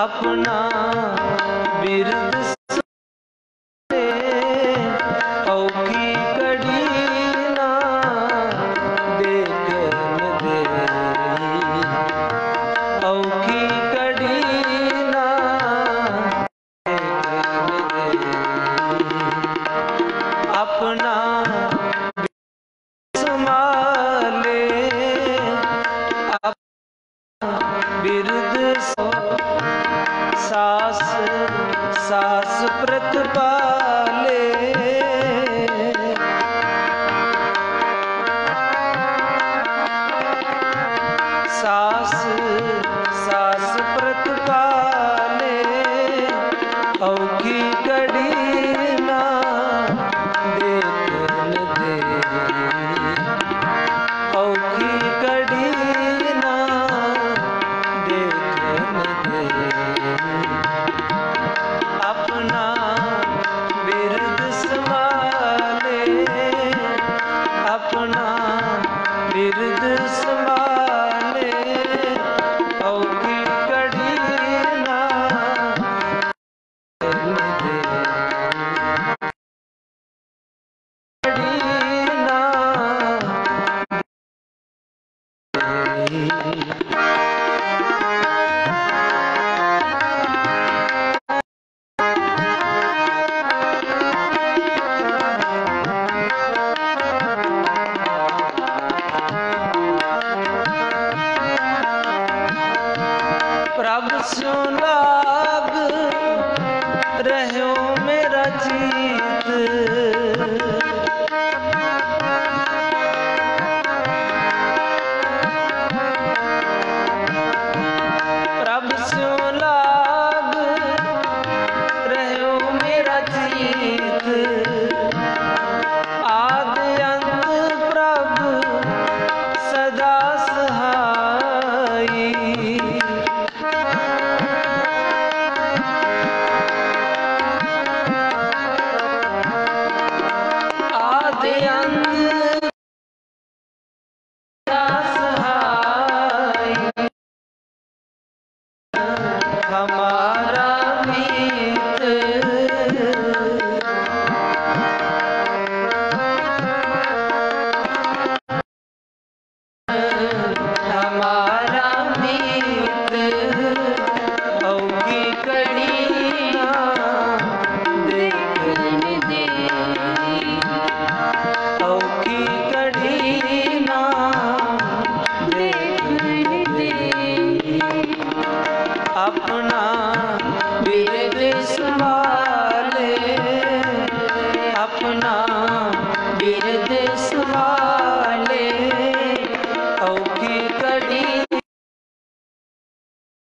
अपना बिरद औखी कड़ी ना देखन दे, औखी कड़ी ना देखन दे। अपना संभाले बिरद सास सास प्रतिपाले, सास सास प्रतिपाले औखी कड़ी ना देखन दे, औखी कड़ी ना देखन दे। अपना बिरद संभाले, अपना बिरद संभाले औखी कड़ी ना देखन दे, कड़ी ना दे। प्रभु स्यों लाग रह्यो मेरा जीत, प्रभु स्यों लाग रह्यो मेरा जीत। आदि अंत प्रभु सदा सहाई, आदि अंत सहाय हमारा मीत। हमारा मीत औखी कड़ी ना देखन दे, औखी कड़ी ना देखन दे। अपना बिरद संभाले, अपना बिरद संभाले औखी कड़ी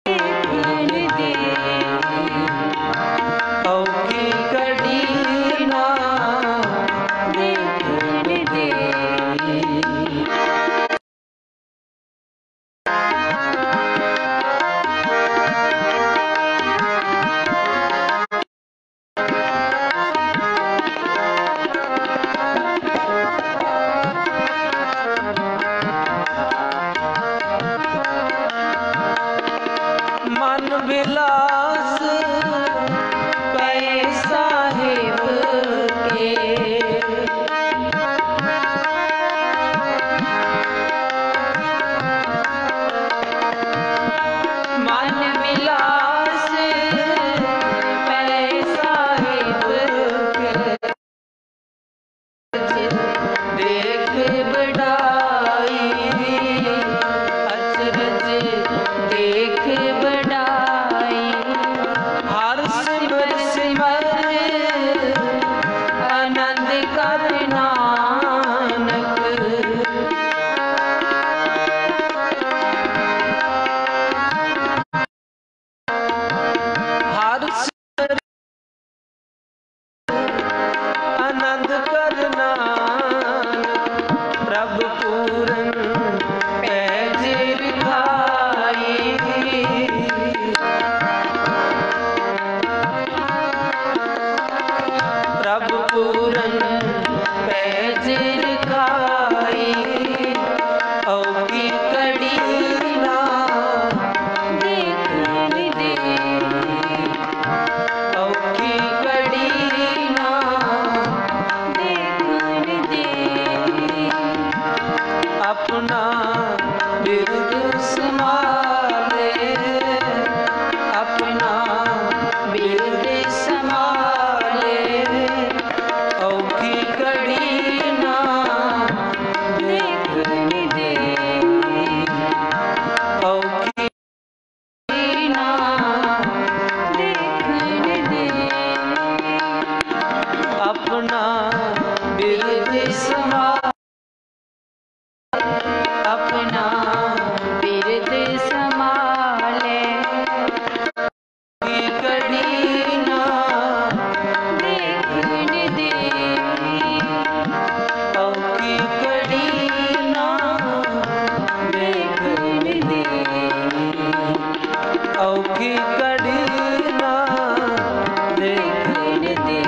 देखन दे, औखी कड़ी ना देखन दे। मन विलास पै साहिब के, मन विलास पै साहिब के, देख बड़ाई अचरज देख बड़ाई औखी कड़ी ना देखन दे,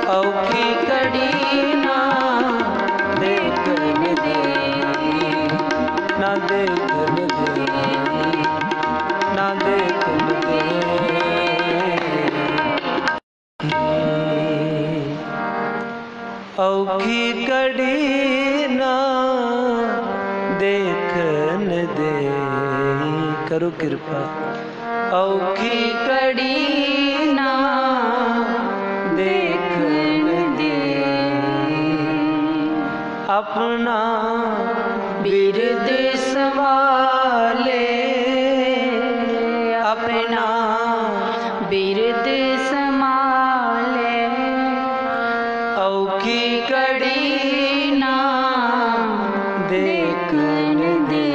औखी कड़ी ना देखन दे, ना देखन दे, ना देखन दे। औखी कड़ी ना देखन दे, करो कृपा। औखी कड़ी ना देखन दे, अपना बिरद संभाले, अपना बिरद संभाले, औखी कड़ी ना देखन दे,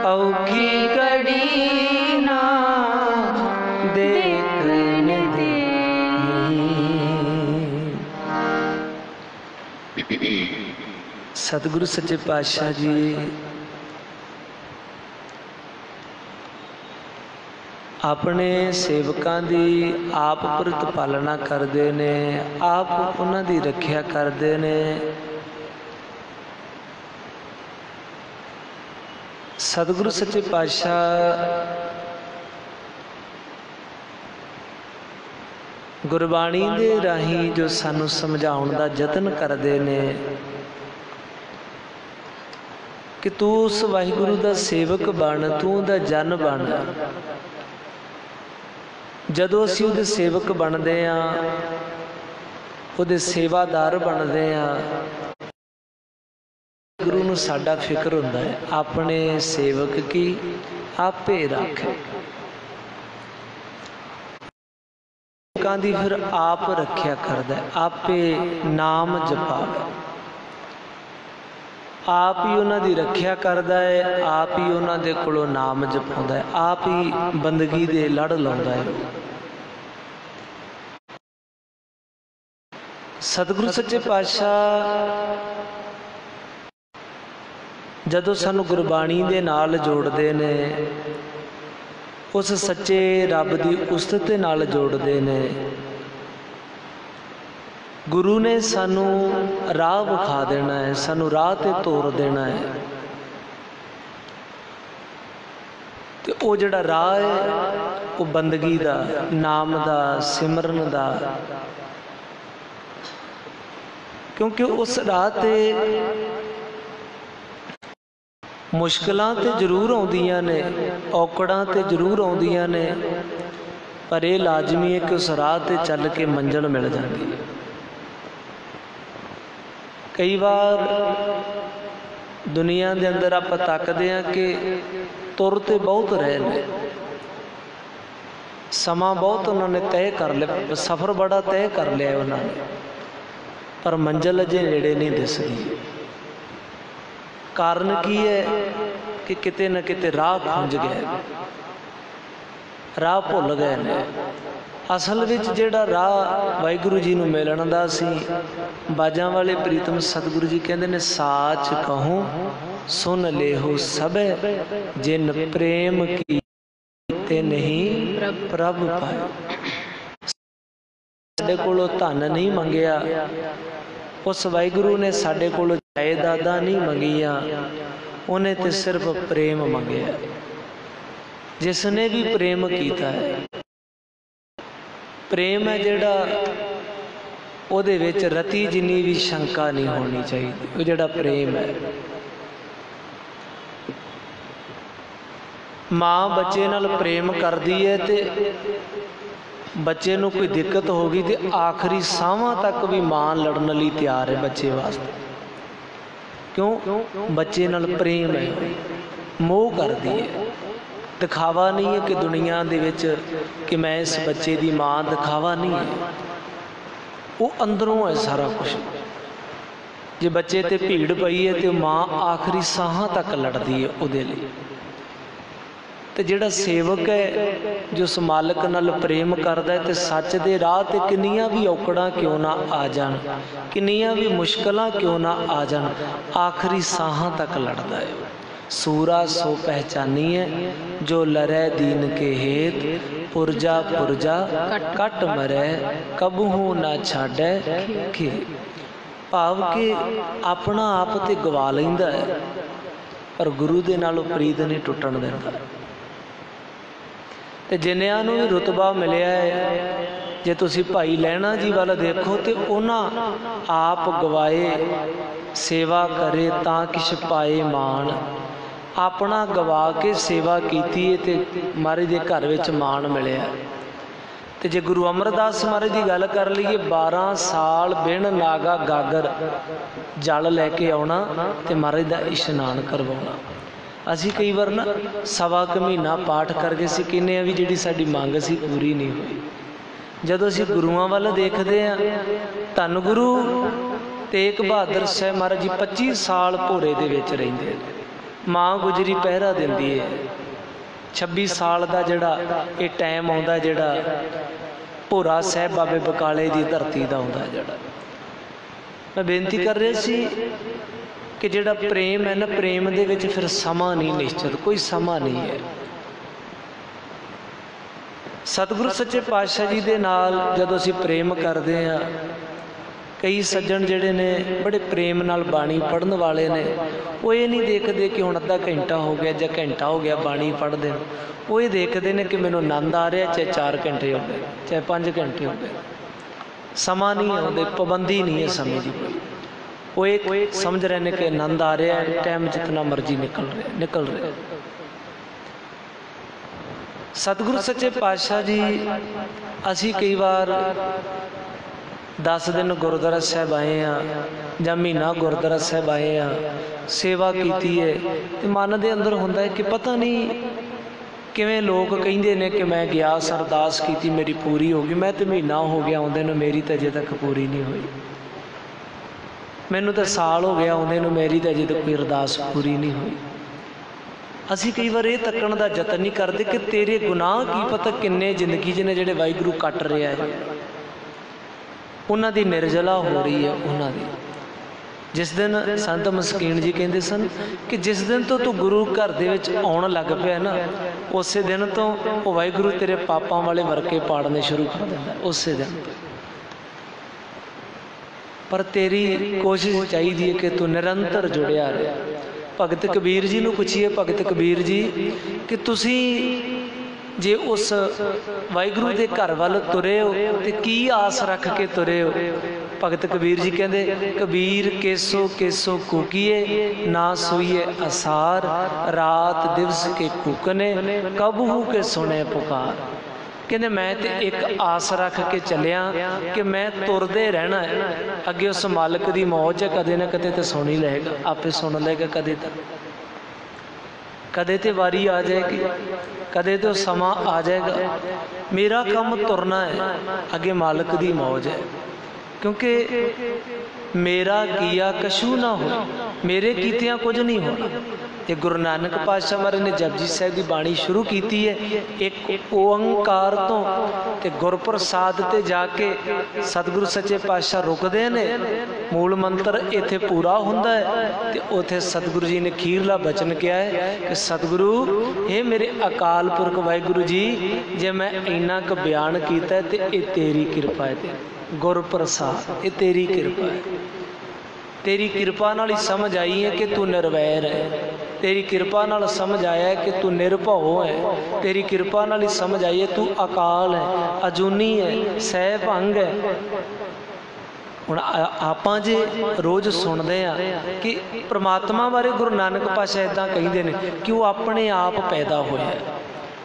औखी कड़ी ना देखन दे। सतगुरु सच्चे पातशाह जी अपने सेवकां दी आप प्रतिपालना करते ने, आप उन्हां दी रखिया करते ने। सतगुरु सच्चे पातशाह गुरबाणी दे राही जो सानू समझाउण दा यतन करते ने कि तू उस वाहिगुरु दा सेवक बन, तू उहदा जन बन। जदों असीं उहदे सेवक बनते हाँ, उहदे सेवादार बनते हाँ, गुरु नूं साडा फिक्र हुंदा है अपने सेवक की आपे रखे। सेवकां दी फिर आप रखिया करदा है, आपे नाम जपावे, आप ही उन्हां दी रखिया करदा है, आप ही उन्हां दे कोलों नाम जपाउंदा है, आप ही बंदगी दे लड़ लाउंदा है। सतगुरु सच्चे पातशाह जदों सानू गुरबाणी दे नाल जोड़दे ने, उस सच्चे रब दी उस्तत दे नाल जोड़दे ने। गुरु ने सानू राह विखा देना है, सानू राह ते तोर देना है। ते वो जिहड़ा राह है वो बंदगी दा, नाम दा, सिमरन दा। क्योंकि उस राह ते मुश्किलां ते जरूर आउंदियां ने, औकड़ां ते जरूर आउंदियां ने, पर यह लाजमी है कि उस राह ते चल के मंजिल मिल जाती है। कई बार दुनिया के अंदर आप तकते हैं कि तुर ते बहुत रहे ने, समा बहुत उन्होंने तय कर लिया, सफ़र बड़ा तय कर लिया उन्होंने, पर मंजिल अजे नेड़े नहीं दिसदी। कारण की है कि किते न किते राह खुंज गए, राह भुल गए ने। असल विच जिहड़ा राह वाहिगुरु जी नूं मिलण दा सी, बाजां वाले प्रीतम सतगुरु जी कहंदे ने, साच कहूं सुन लेहो सबे, जिन प्रेम की ते नहीं प्रभ पाए। साडे कोलों धन नहीं मंगिया, उस वाहिगुरु ने साडे कोलों जायदादां नहीं मंगिया, उन्हें तो सिर्फ प्रेम मंगिया। जिसने भी प्रेम किया है, प्रेम है जिहड़ा उहदे विच रति जिन्नी भी शंका नहीं होनी चाहिए। वो जिहड़ा प्रेम है, माँ बच्चे नाल प्रेम करदी है ते बच्चे नूं कोई दिक्कत हो गई तो आखिरी साहां तक भी मां लड़न लई तैयार है बच्चे वास्ते। क्यों? बच्चे नाल प्रेम है, मोह करदी है। दिखावा नहीं है कि दुनिया दे विच कि मैं इस बच्चे की मां, दिखावा नहीं है, वो अंदरों है सारा कुछ। जे बच्चे ते भीड़ पई है तो मां आखिरी साहां तक लड़दी है उहदे लई। तो जिहड़ा सेवक है जो उस मालक नाल प्रेम करदा है, तो सच दे राह ते किन्नियां भी औकड़ां क्यों ना आ जाण, किन्नियां भी मुश्किलां क्यों ना आ जाण, आखिरी साहां तक लड़दा है। सूरा सो पहचानिए, जो लरै दीन के हेत, पुरजा पुरजा कट मरै, कबहू ना छाड़ै खेत। भाव के अपना आप तो गवा लैंदा है, पर गुरु दे नालों प्रीत नहीं टुटण दिंदा। ते जिन्नियां नूं भी रुतबा मिलिया है, जे तुसी भाई लैणा जी वाल देखो तो उन्हां आप गवाए सेवा करे तां किश पाए मान। अपना गवा के सेवा कीती है ते महाराज दे घर विच मान मिलिया। ते जे गुरु अमरदास महाराज की गल कर लीए, 12 साल बिन नागा गागर जल लैके आउणा ते महाराज दा इशनान करवाउणा। असी कई बार ना सवा क महीना पाठ करके असीं कहने भी जिहड़ी साडी मंग सी पूरी नहीं हुई। जदों असीं गुरुआं वल देखदे हां, धन गुरु तेग बहादुर साहब महाराज जी 25 साल भोरे दे विच रहिंदे, माँ गुजरी पहरा दिंदी है। 26 साल का जिहड़ा ये टाइम आउंदा, जिहड़ा भोरा साहब बाबे बकाले की धरती का आउंदा, जिहड़ा मैं बेनती कर रहा सी कि जिहड़ा प्रेम है ना, प्रेम दे विच फिर समा नहीं निश्चित, कोई समा नहीं है। सतगुरु सच्चे पातशाह जी दे नाल जदों असीं प्रेम करते हैं, कई सज्जन जिहड़े ने बड़े प्रेम नाल बाणी पढ़न वाले ने, वो ये नहीं देखते कि हुण अद्धा घंटा हो गया जां घंटा हो गया बाणी पढ़दे, वो ये देखते हैं कि मैनूं आनंद आ रहा, चाहे 4 घंटे हो गए चाहे 5 घंटे हो गए, समा नहीं आउंदे, पाबंदी नहीं है समय की कोई। वो एक समझ रहे हैं कि आनंद आ रहा है, टाइम जितना मर्जी निकल रहा है। सतगुरु सच्चे पातशाह जी, असी कई बार 10 दिन गुरुद्वारा साहब आए हैं जां महीना गुरुद्वारा साहब आए हैं, सेवा की है, तो मन के अंदर होंदा है कि पता नहीं किवें लोग कहिंदे ने कि मैं गया अरदास की मेरी पूरी हो गई, मैं तो महीना हो गया आउंदे नूं मेरी तो अजे तक पूरी नहीं हुई, मैनूं तो साल हो गया आउंदे नूं मेरी तो अजे तक कोई अरदास पूरी नहीं हुई। असी कई बार ये तकण का यतन नहीं करते कि तेरे गुनाह की पता किन्ने जिंदगी ने जिहड़े वाहिगुरू कट रहा है, उन्हां दी निर्जला हो रही है। उन्हां दी जिस दिन संत मस्कीन जी कहते सन कि जिस दिन तो तू गुरु घर दे विच आउण लग पिया ना, उस दिन तो वो वाहिगुरू तेरे पापां वाले वरके पाड़ने शुरू कर दिंदा, उस दिन। पर तेरी कोशिश चाहिए है कि तू निरंतर जुड़िया रहे। भगत कबीर जी नूं पुछिए, भगत कबीर जी कि तुसी जे उस वाहिगुरू के घर वाल तुरे हो तो की आस रख के तुरे हो? भगत कबीर जी कहते, कबीर केसो केसो कूकीए, ना सोईए असार, रात दिवस के कूकने, कबहू के सुने पुकार। कहते मैं तो एक आस रख के चलिया कि मैं तुरदे रहना है, अगे उस मालिक की मौज है, कदे ना कदे तो सुन ही लेगा, आपे सुन लेगा, कदे तो वारी आ जाएगी, कदे तो समा आ जाएगा। मेरा काम तुरना है, अगे मालिक की मौज है, क्योंकि मेरा किया कशू ना हो, मेरे कीतियां कुछ नहीं होना। ये गुरु नानक पातशाह महाराज ने जपजी साहिब की बाणी शुरू की है, एक ओंकार तो गुरप्रसाद ते जाके सतगुरु सच्चे पातशाह रुकते ने, मूल मंत्र इत्थे पूरा हुंदा है, तो उत्थे सतगुरु जी ने खीरला बचन किया है कि सतगुरु हे मेरे अकाल पुरख वाहिगुरू जी, जे मैं इन्ना क बयान किया है तो ये तेरी कृपा है, गुरप्रसाद ये तेरी कृपा है। तेरी कृपा नाल ही समझ आई है कि तू निर्वैर है, तेरी कृपा नाल समझ आया है कि तू निर्भव है, तेरी कृपा नाल ही समझ आई है तू अकाल है, अजूनी है, सहभंग है। हुण आपां जे रोज़ सुनते हैं कि परमात्मा बारे गुरु नानक पातशाह इदां कहिंदे ने कि वो अपने आप पैदा होया,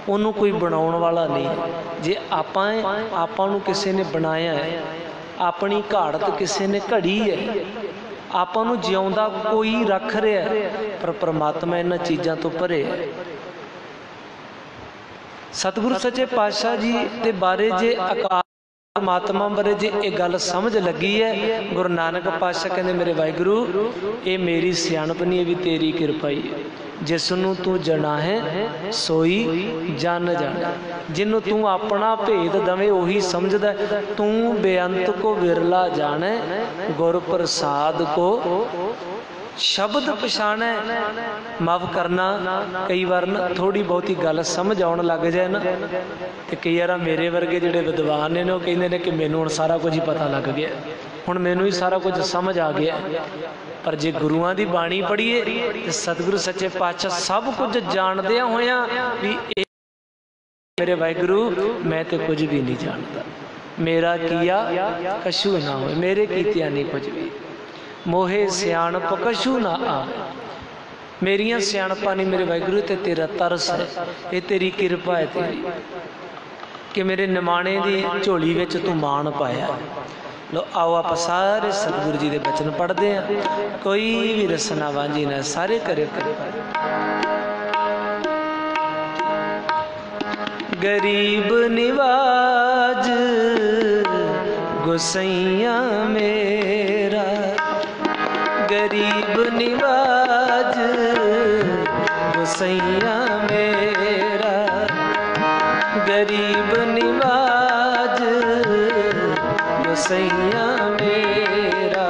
उन्होंने कोई बनाउण वाला नहीं। जे आपां नूं किसी ने बनाया है, अपनी घाड़त किसी ने घड़ी है, आपां नूं जिउंदा कोई रख रहा है, पर परमात्मा इन्हां चीज़ां तो परे है। सतगुरु सच्चे पातशाह जी के बारे जे अकाल परमात्मा बारे जे एक गल समझ लगी है, गुरु नानक पातशाह कहते मेरे वाहिगुरू ये मेरी सियाणप नहीं, भी तेरी कृपा ही है। जिसनों तू जना है सोई जन जाना, जिन्हों तू अपना भेद दवे उही समझदा, तू बेअंत को विरला जाने, गुर प्रसाद को शब्द पछाणे माफ करना, कई बार ना थोड़ी बहुती गल समझ आउण लग जाए ना तो कई बार मेरे वर्गे जिहड़े विद्वान ने वो कहते हैं कि मैनू हुण सारा कुछ ही पता लग गया, हुण मैनू ही सारा कुछ समझ आ गया। पर जे गुरुआं दी बाणी पढ़ीए तो सतगुरु सच्चे पातशाह सब कुछ जानदिया होया भी मेरे वाहिगुरु मैं तो कुछ भी नहीं जानता, मेरा किया कशु ना हो, मेरे कीतिया नहीं कुछ भी, मोहे सियाणप कशु ना आ, मेरिया सियाणपा नहीं मेरे वाहिगुरु ते तेरा तरस है, ये तेरी कृपा है तेरी कि मेरे निमाणे दी झोली विच तू मान पाया। लो आओ आप सारे सतगुरु जी के बचन पढ़ते हैं, कोई भी रसना वांझी ना, सारे करे करे। गरीब निवाज गोसैया मेरा, गरीब निवाज गोसैया मेरा, गरीब निवाज गोसैया मेरा,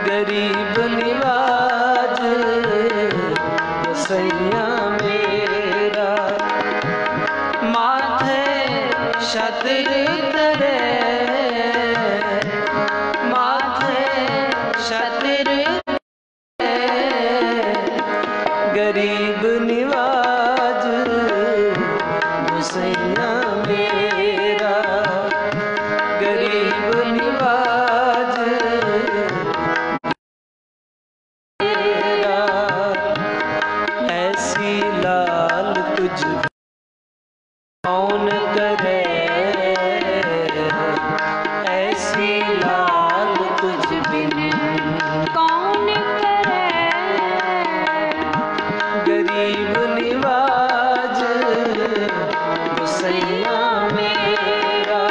गरीब निवाज गोसैया मेरा, माथे छत्र तरे, माथे छत्र गरीब निवाज गोसैया मेरा, गरीब निवाज मेरा, ऐसी लाल तुझ कौन करे, ऐसी लाल तुझ बिन कौन करे, गरीब निवाज गोसैया मेरा,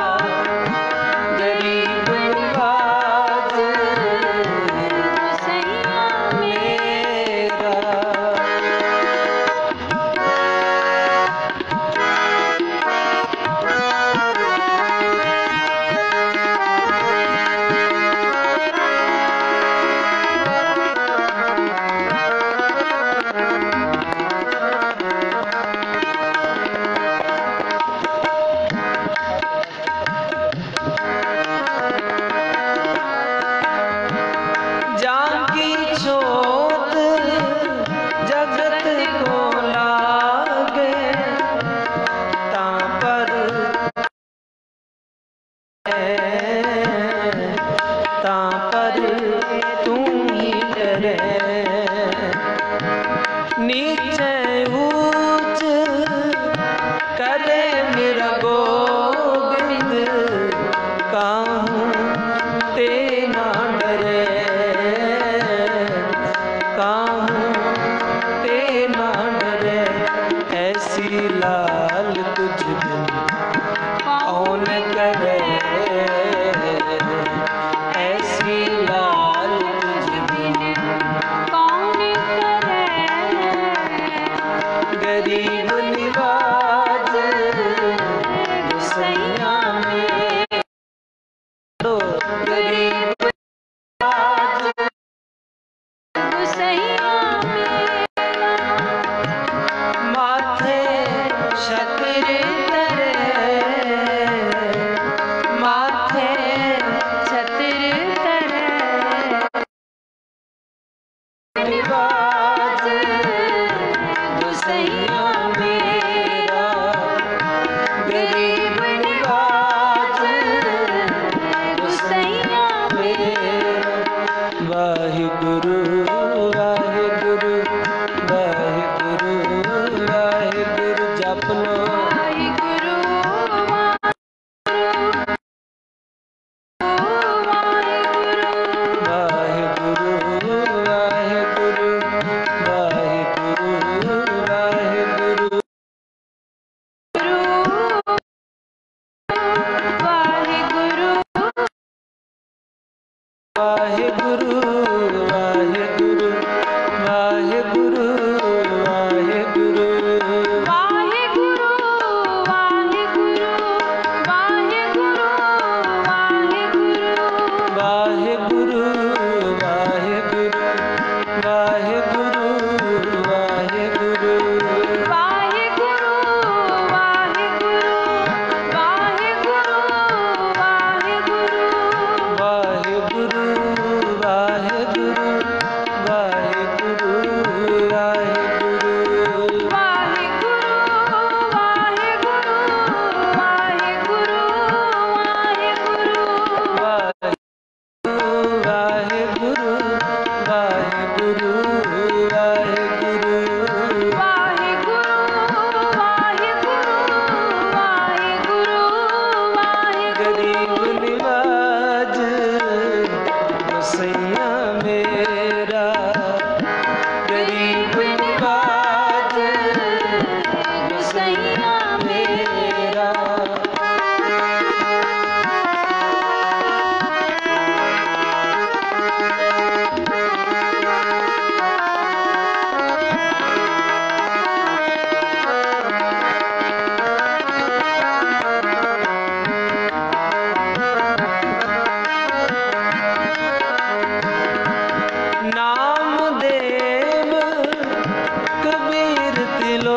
गरीब निवाज गोसैया मेरा। जाकी छोत जगत को लागे, तां पर तां पर तू ही डरे, नीचे ऊंच करे मेरा गोविंद, काहूं ते ना डरे, काहूं ते ना डरे, ऐसी लाल तुझ बिन कौन करे, ऐसी लाल तुझ बिन कौन करे, गरीब निवाज गोसैया मेरा, गरीब निवाज गोसैया मेरा, माथे छत्र तरे, माथे छत्र तरे, निवाज गोसैया मेरा,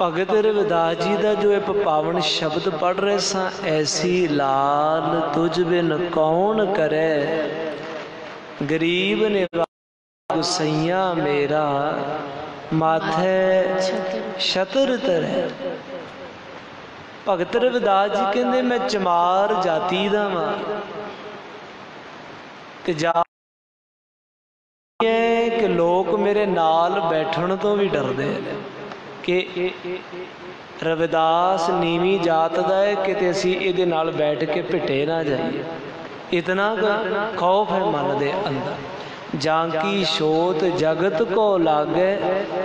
ਭਗਤ ਰਵਿਦਾਸ ਜੀ ਦਾ ਜੋ ਇੱਕ ਪਾਵਨ ਸ਼ਬਦ ਪੜ੍ਹ ਰਹੇ ਸਾਂ, ਐਸੀ ਲਾਲ ਤੁਝ ਬਿਨ ਕੌਣ ਕਰੈ, ਗਰੀਬ ਨਿਵਾਜ ਗੁਸਈਆ ਮੇਰਾ, ਮਾਥੈ ਛਤਰ ਧਰੈ। ਭਗਤ ਰਵਿਦਾਸ ਜੀ ਕਹਿੰਦੇ ਮੈਂ ਚਮਾਰ ਜਾਤੀ ਦਾ ਵਾਂ ਤੇ ਜਾ ਕਿ ਲੋਕ ਮੇਰੇ ਨਾਲ ਬੈਠਣ ਤੋਂ ਵੀ ਡਰਦੇ ਨੇ ਕਿ ਰਵਿਦਾਸ ਨੀਵੀਂ ਜਾਤ ਦਾ ਹੈ, ਕਿਤੇ ਅਸੀਂ ਇਹਦੇ ਨਾਲ ਬੈਠ ਕੇ ਭਿੱਟੇ ਨਾ ਜਾਈਏ। ਇਤਨਾ ਖੌਫ ਹੈ ਮਨ ਦੇ ਅੰਦਰ। ਜਾਂ ਕੀ ਛੋਤ ਜਗਤ ਕੋ ਲਾਗੈ,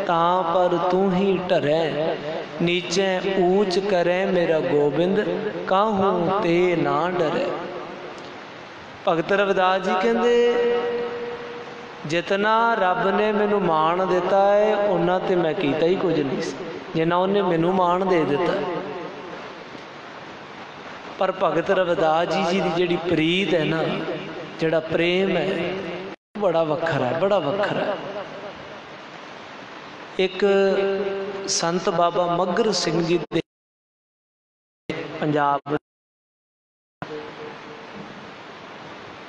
ਤਾਂ ਪਰ ਤੂੰ ਹੀ ਢਰੈ, ਨੀਚੇ ਊਚ ਕਰੈ ਮੇਰਾ ਗੋਬਿੰਦ, ਕਾਹੂ ਤੇ ਨਾ ਡਰੈ। ਭਗਤ ਰਵਿਦਾਸ ਜੀ ਕਹਿੰਦੇ ਜਿਤਨਾ ਰੱਬ ਨੇ ਮੈਨੂੰ ਮਾਣ ਦਿੱਤਾ ਹੈ ਉਹਨਾਂ ਤੇ ਮੈਂ ਕੀਤਾ ਹੀ ਕੁਝ ਨਹੀਂ ਸੀ, ਜਿੰਨਾ ਉਹਨੇ ਮੈਨੂੰ ਮਾਣ ਦੇ ਦਿੱਤਾ। ਪਰ ਭਗਤ ਰਵਿਦਾਸ ਜੀ ਦੀ ਜਿਹੜੀ ਪ੍ਰੀਤ ਹੈ ਨਾ, ਜਿਹੜਾ ਪ੍ਰੇਮ ਹੈ, ਬੜਾ ਵੱਖਰਾ ਹੈ, ਬੜਾ ਵੱਖਰਾ ਹੈ। ਇੱਕ ਸੰਤ ਬਾਬਾ ਮੱਘਰ ਸਿੰਘ ਜੀ ਦੇ ਪੰਜਾਬ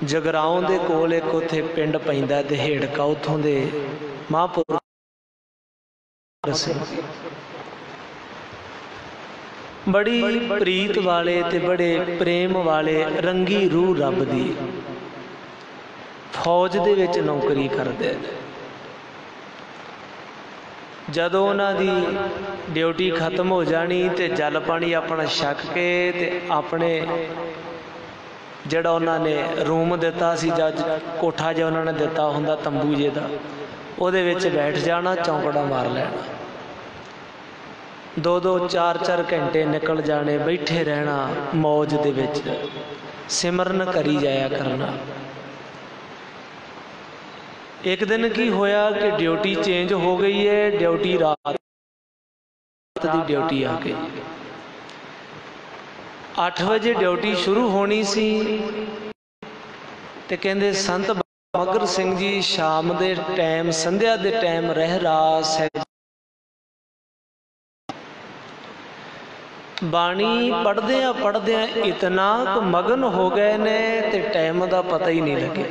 ਜਗਰਾਉਂ ਦੇ ਕੋਲ ਇੱਕ ਉੱਥੇ ਪਿੰਡ ਪੈਂਦਾ ਦਹੇੜਕਾ, ਉੱਥੋਂ ਦੇ ਮਹਾਂਪੁਰਖ ਸਿੰਘ ਜੀ ਬੜੀ ਪ੍ਰੀਤ ਵਾਲੇ ਤੇ ਬੜੇ ਪ੍ਰੇਮ ਵਾਲੇ, ਰੰਗੀ ਰੂਹ ਰੱਬ ਦੀ, ਫੌਜ ਦੇ ਵਿੱਚ ਨੌਕਰੀ ਕਰਦੇ ਨੇ। ਜਦੋਂ ਉਹਨਾਂ ਦੀ ਡਿਊਟੀ ਖਤਮ ਹੋ ਜਾਣੀ ਤੇ ਜਲ ਪਾਣੀ ਆਪਣਾ ਛਕ ਕੇ ਤੇ ਆਪਣੇ ਜਿਹੜਾ ਉਹਨਾਂ ਨੇ ਰੂਮ ਦਿੱਤਾ ਸੀ ਜਾਂ ਕੋਠਾ ਜਿਹਾ ਉਹਨਾਂ ਨੇ ਦਿੱਤਾ ਹੁੰਦਾ ਤੰਬੂ ਜੇ ਦਾ, ਉਹਦੇ ਵਿੱਚ ਬੈਠ ਜਾਣਾ, ਚੌਂਕੜਾ ਮਾਰ ਲੈਣਾ। 2-2 4-4 ਘੰਟੇ ਨਿਕਲ ਜਾਣੇ, ਬੈਠੇ ਰਹਿਣਾ ਮੌਜ ਦੇ ਵਿੱਚ, ਸਿਮਰਨ ਕਰੀ ਜਾਇਆ ਕਰਨਾ। ਇੱਕ ਦਿਨ ਕੀ ਹੋਇਆ ਕਿ ਡਿਊਟੀ ਚੇਂਜ ਹੋ ਗਈ ਹੈ, ਡਿਊਟੀ ਰਾਤ ਦੀ ਡਿਊਟੀ ਆ ਗਈ। 8 ਵਜੇ ਡਿਊਟੀ ਸ਼ੁਰੂ ਹੋਣੀ ਸੀ ਤੇ ਕਹਿੰਦੇ ਸੰਤ ਮੱਘਰ ਸਿੰਘ ਜੀ ਸ਼ਾਮ ਦੇ ਟਾਈਮ, ਸੰਧਿਆ ਦੇ ਟਾਈਮ ਰਹਿਰਾਸ ਹੈ ਬਾਣੀ ਪੜ੍ਹਦਿਆਂ ਪੜ੍ਹਦਿਆਂ ਇਤਨਾ ਕੁ ਮਗਨ ਹੋ ਗਏ ਨੇ ਤੇ ਟਾਈਮ ਦਾ ਪਤਾ ਹੀ ਨਹੀਂ ਲੱਗਿਆ।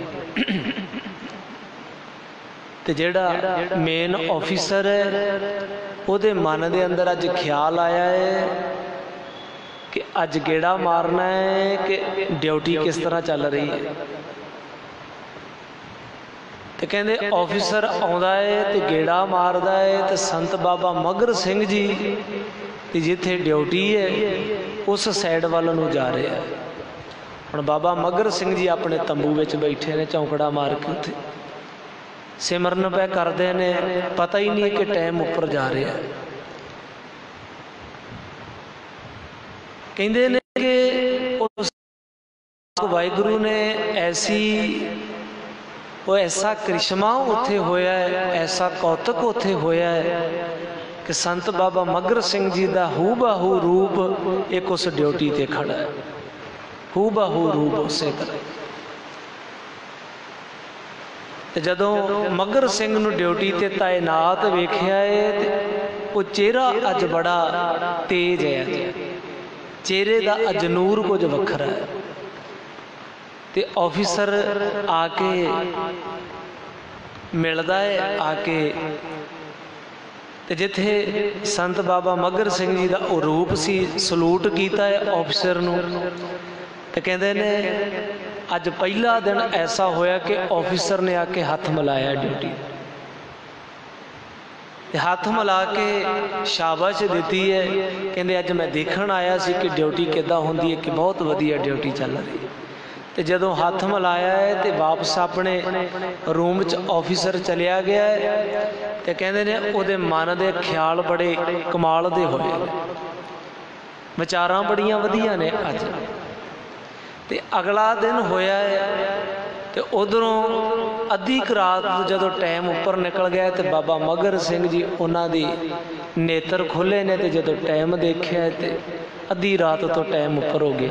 ਤੇ ਜਿਹੜਾ ਮੇਨ ਆਫਿਸਰ ਹੈ ਉਹਦੇ ਮਨ ਦੇ ਅੰਦਰ ਅੱਜ ਖਿਆਲ ਆਇਆ ਹੈ ਕਿ ਅੱਜ ਗੇੜਾ ਮਾਰਨਾ ਹੈ ਕਿ ਡਿਊਟੀ ਕਿਸ ਤਰ੍ਹਾਂ ਚੱਲ ਰਹੀ ਹੈ। ਤੇ ਕਹਿੰਦੇ ਆਫਿਸਰ ਆਉਂਦਾ ਹੈ ਤੇ ਗੇੜਾ ਮਾਰਦਾ ਹੈ ਤੇ ਸੰਤ ਬਾਬਾ ਮੱਘਰ ਸਿੰਘ ਜੀ ਤੇ ਜਿੱਥੇ ਡਿਊਟੀ ਹੈ ਉਸ ਸਾਈਡ ਵੱਲ ਨੂੰ ਜਾ ਰਿਹਾ ਹੈ। ਹੁਣ ਬਾਬਾ ਮੱਘਰ ਸਿੰਘ ਜੀ ਆਪਣੇ ਤੰਬੂ ਵਿੱਚ ਬੈਠੇ ਨੇ, ਚੌਂਕੜਾ ਮਾਰ ਕੇ ਉੱਥੇ ਸਿਮਰਨ ਪੈ ਕਰਦੇ ਨੇ, ਪਤਾ ਹੀ ਨਹੀਂ ਕਿ ਟਾਈਮ ਉੱਪਰ ਜਾ ਰਿਹਾ। ਕਹਿੰਦੇ ਨੇ ਕਿ ਉਸ ਵਾਹਿਗੁਰੂ ਨੇ ਐਸਾ ਕ੍ਰਿਸ਼ਮਾ ਉੱਥੇ ਹੋਇਆ ਹੈ, ਐਸਾ ਕੌਤਕ ਉੱਥੇ ਹੋਇਆ ਹੈ ਕਿ ਸੰਤ ਬਾਬਾ ਮੱਘਰ ਸਿੰਘ ਜੀ ਦਾ ਹੂਬਹੂ ਰੂਪ ਇੱਕ ਉਸ ਡਿਊਟੀ ਤੇ ਖੜਾ ਹੈ, ਹੂਬਹੂ ਰੂਪ ਉਸੇ ਤਰ੍ਹਾਂ। ਤੇ ਜਦੋਂ ਮੱਘਰ ਸਿੰਘ ਨੂੰ ਡਿਊਟੀ ਤੇ ਤਾਇਨਾਤ ਵੇਖਿਆ ਹੈ ਤੇ ਉਹ ਚਿਹਰਾ ਅੱਜ ਬੜਾ ਤੇਜ਼ ਹੈ, ਚਿਹਰੇ ਦਾ ਅੱਜ ਨੂਰ ਕੁਝ ਵੱਖਰਾ ਹੈ। ਤੇ ਆਫਿਸਰ ਆ ਕੇ ਮਿਲਦਾ ਹੈ, ਆ ਕੇ ਤੇ ਜਿੱਥੇ ਸੰਤ ਬਾਬਾ ਮੱਘਰ ਸਿੰਘ ਜੀ ਦਾ ਉਹ ਰੂਪ ਸੀ, ਸਲੂਟ ਕੀਤਾ ਹੈ ਆਫਿਸਰ ਨੂੰ। ਤੇ ਕਹਿੰਦੇ ਨੇ ਅੱਜ ਪਹਿਲਾ ਦਿਨ ਐਸਾ ਹੋਇਆ ਕਿ ਆਫਿਸਰ ਨੇ ਆ ਕੇ ਹੱਥ ਮਿਲਾਇਆ ਡਿਊਟੀ ਤੇ ਹੱਥ ਮਿਲਾ ਕੇ ਸ਼ਾਬਾਸ਼ ਦਿੱਤੀ ਹੈ। ਕਹਿੰਦੇ ਅੱਜ ਮੈਂ ਦੇਖਣ ਆਇਆ ਸੀ ਕਿ ਡਿਊਟੀ ਕਿੱਦਾਂ ਹੁੰਦੀ ਹੈ, ਕਿ ਬਹੁਤ ਵਧੀਆ ਡਿਊਟੀ ਚੱਲ ਰਹੀ ਹੈ। ਤੇ ਜਦੋਂ ਹੱਥ ਮਿਲਾਇਆ ਹੈ ਤੇ ਵਾਪਸ ਆਪਣੇ ਰੂਮ 'ਚ ਆਫਿਸਰ ਚਲਿਆ ਗਿਆ ਹੈ। ਤੇ ਕਹਿੰਦੇ ਨੇ ਉਹਦੇ ਮਨ ਦੇ ਖਿਆਲ ਬੜੇ ਕਮਾਲ ਦੇ ਹੋਏ ਨੇ, ਵਿਚਾਰਾਂ ਬੜੀਆਂ ਵਧੀਆ ਨੇ ਅੱਜ। ਤੇ ਅਗਲਾ ਦਿਨ ਹੋਇਆ ਹੈ ਤੇ ਉਧਰੋਂ ਅੱਧੀ ਕੁ ਰਾਤ ਜਦੋਂ ਟਾਈਮ ਉੱਪਰ ਨਿਕਲ ਗਿਆ ਤੇ ਬਾਬਾ ਮੱਘਰ ਸਿੰਘ ਜੀ ਉਹਨਾਂ ਦੀ ਨੇਤਰ ਖੁੱਲੇ ਨੇ ਤੇ ਜਦੋਂ ਟਾਈਮ ਦੇਖਿਆ ਤੇ ਅੱਧੀ ਰਾਤ ਤੋਂ ਟਾਈਮ ਉੱਪਰ ਹੋ ਗਿਆ।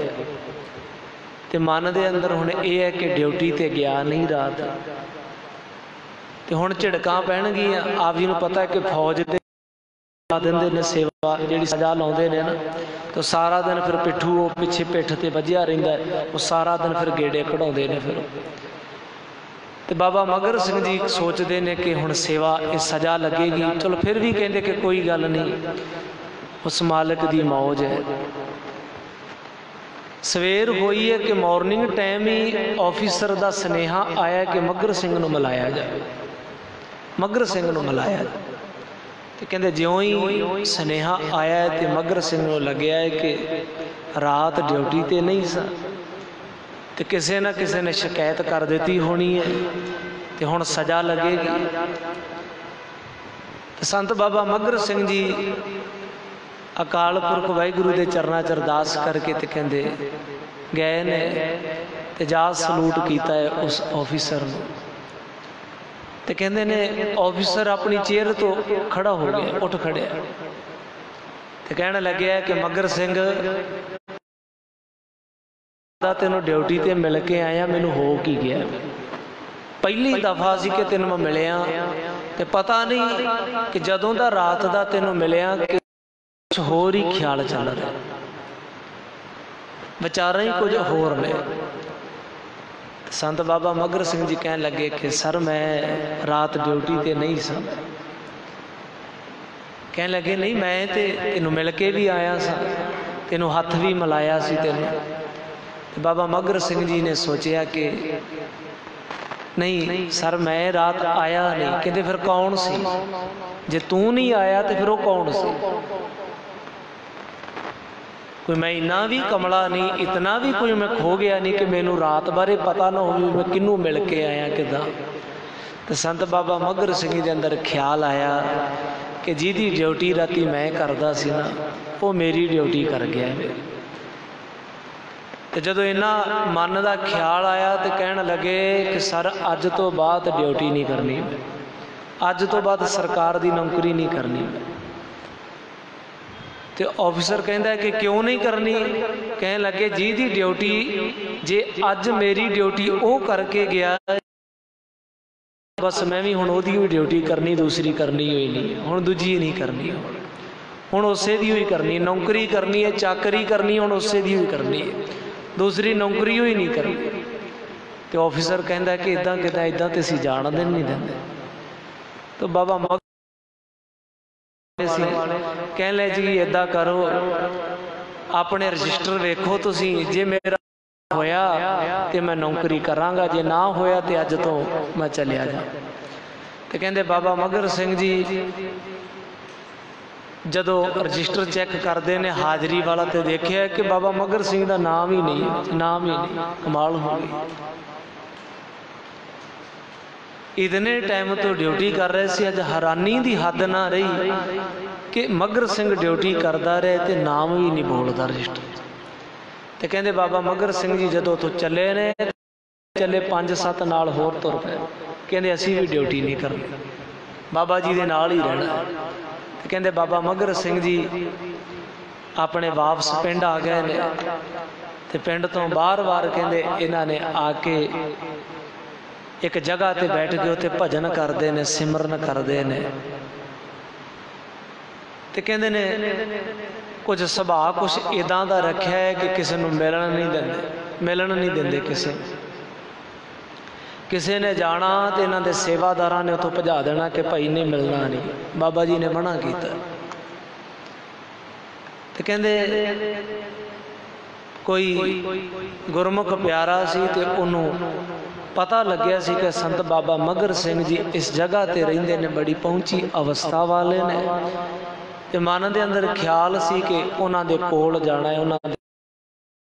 ਤੇ ਮਨ ਦੇ ਅੰਦਰ ਹੁਣ ਇਹ ਹੈ ਕਿ ਡਿਊਟੀ ਤੇ ਗਿਆ ਨਹੀਂ ਰਾਤ, ਤੇ ਹੁਣ ਝਿੜਕਾਂ ਪੈਣਗੀਆਂ। ਆਪ ਜੀ ਨੂੰ ਪਤਾ ਕਿ ਫੌਜ ਦੇ ला देंदे ने सेवा जिहड़ी सज़ा लाउंदे ने ना, तो सारा दिन फिर पिट्ठू वो पिछे पिठ ते वजिया रहिंदा है, वो सारा दिन फिर गेड़े कढाउंदे ने। फिर तो बाबा मगर सिंह जी सोचते ने कि हुण सेवा इस सज़ा लगेगी, चलो फिर भी कहते कि कोई गल नहीं, उस मालिक की मौज है। सवेर हुई है कि मॉर्निंग टाइम ही ऑफिसर का सुनेहा आया कि मगर सिंह नूं मिलाया जाए, मगर सिंह नूं मिलाया जाए। तो कहते ज्यों ही सुनेहा आया तो मगर सिंह नूं लग्या है कि रात ड्यूटी ते नहीं सा, तो किसी न किसी ने शिकायत कर दी होनी है, तो हुण सज़ा लगेगी। तो संत बाबा मगर सिंह जी अकाल पुरख वाहिगुरू के चरणा च अरदास करके तो कहते गए ने, तो जा सलूट किया है उस ऑफिसर नूं। तो कहते ने ऑफिसर अपनी चेयर तो खड़ा हो गया, उठ खड़िया, तो कहने लगे कि मगर सिंह तेनों ड्यूटी ते मिल के आया, मैनू हो की गया, पहली दफा सी कि तेन मैं मिलिया, तो पता नहीं कि जदों दा रात दा तेनों मिलिया कि कुछ होर ही ख्याल चल रहा, विचारा ही कुछ होर ने। संत बाबा मगर सिंह जी कहने लगे कि सर मैं रात ड्यूटी ते नहीं सा। कहने लगे नहीं, मैं तो तेनों मिल के भी आया सा, तेनों हथ भी मिलाया सी तेनों। तो बाबा मगर सिंह जी ने सोचा कि नहीं सर मैं रात आया नहीं। कहते फिर कौन सी, जे तू नहीं आया तो फिर वो कौन सी? कोई मैं इन्ना भी कमला नहीं, इतना भी कोई मैं खो गया नहीं कि मैनू रात बारे पता ना हो मैं किनू मिल के आया किदा। तो संत बाबा मगर सिंह के अंदर ख्याल आया कि जिहदी ड्यूटी राती मैं करदा सी ना, वो मेरी ड्यूटी कर गया है। तो जदों इन्ना मन का ख्याल आया तो कहने लगे कि सर अज तो बाद ड्यूटी नहीं करनी, अज तो बाद सरकार की नौकरी नहीं करनी। तो ऑफिसर कहता है कि क्यों नहीं करनी? कहने लगे जी दी ड्यूटी जे अज मेरी ड्यूटी वो करके गया, बस मैं भी हुण ओहदी भी ड्यूटी करनी, दूसरी करनी हुई नहीं, हुण दूजी नहीं करनी, हुण उसे दी हुई करनी, नौकरी करनी है, चाकरी करनी, हुण उसे दी हुई करनी है, दूसरी नौकरी ही नहीं करनी। तो ऑफिसर कहता कि इदा किदा इदा तो असीं जाण देण नहीं देंदे। तो बाबा कह ले जी इदा करो अपने रजिस्टर वेखो तुसी, जे मेरा होया तो मैं नौकरी करांगा, जे ना होया तो अज तो मैं चलिया जा। तो कहते बाबा मगर सिंह जी जदों रजिस्टर चैक करते हैं हाजरी वाला, तो देखिया कि बाबा मगर सिंह का नाम ही नहीं, नाम ही नहीं। कमाल हो गई, इतने टाइम तो ड्यूटी कर रहे थे, अज हैरानी की हद ना रही कि मगर सिंह ड्यूटी करता रहे तो नाम भी नहीं बोलता रजिस्टर। तो कहते बाबा मगर सिंह जी जदों तो चले ने, चले 5-7 नाल होर तुर पे, कहते असी भी ड्यूटी नहीं करनी, बाबा जी के नाल ही रहना। तो कहते बाबा मगर सिंह जी अपने वापस पिंड आ गए ने, तो पिंड तो बार-बार कहते इन्हों ने आके एक जगह ते बैठ के उत्ते भजन करते हैं, सिमरन करते हैं। तो कहते ने कुछ सुभाव कुछ इदां दा रखा है कि किसी को मिलन नहीं देंदे, मिलन नहीं देंदे किसी किसी ने जाना तो इन्हों के सेवादार ने उतों भजा देना कि भाई नहीं मिलना नहीं, बाबा जी ने मना किया। तो कहते कोई गुरमुख प्यारा सी ते उन्होंने पता लग्या सी कि संत बाबा मगर सिंह जी इस जगह ते रहिंदे ने, बड़ी पहुंची अवस्था वाले ने। ते मन के अंदर ख्याल सी कि उन्हां दे कोल जाना है, उन्हां दे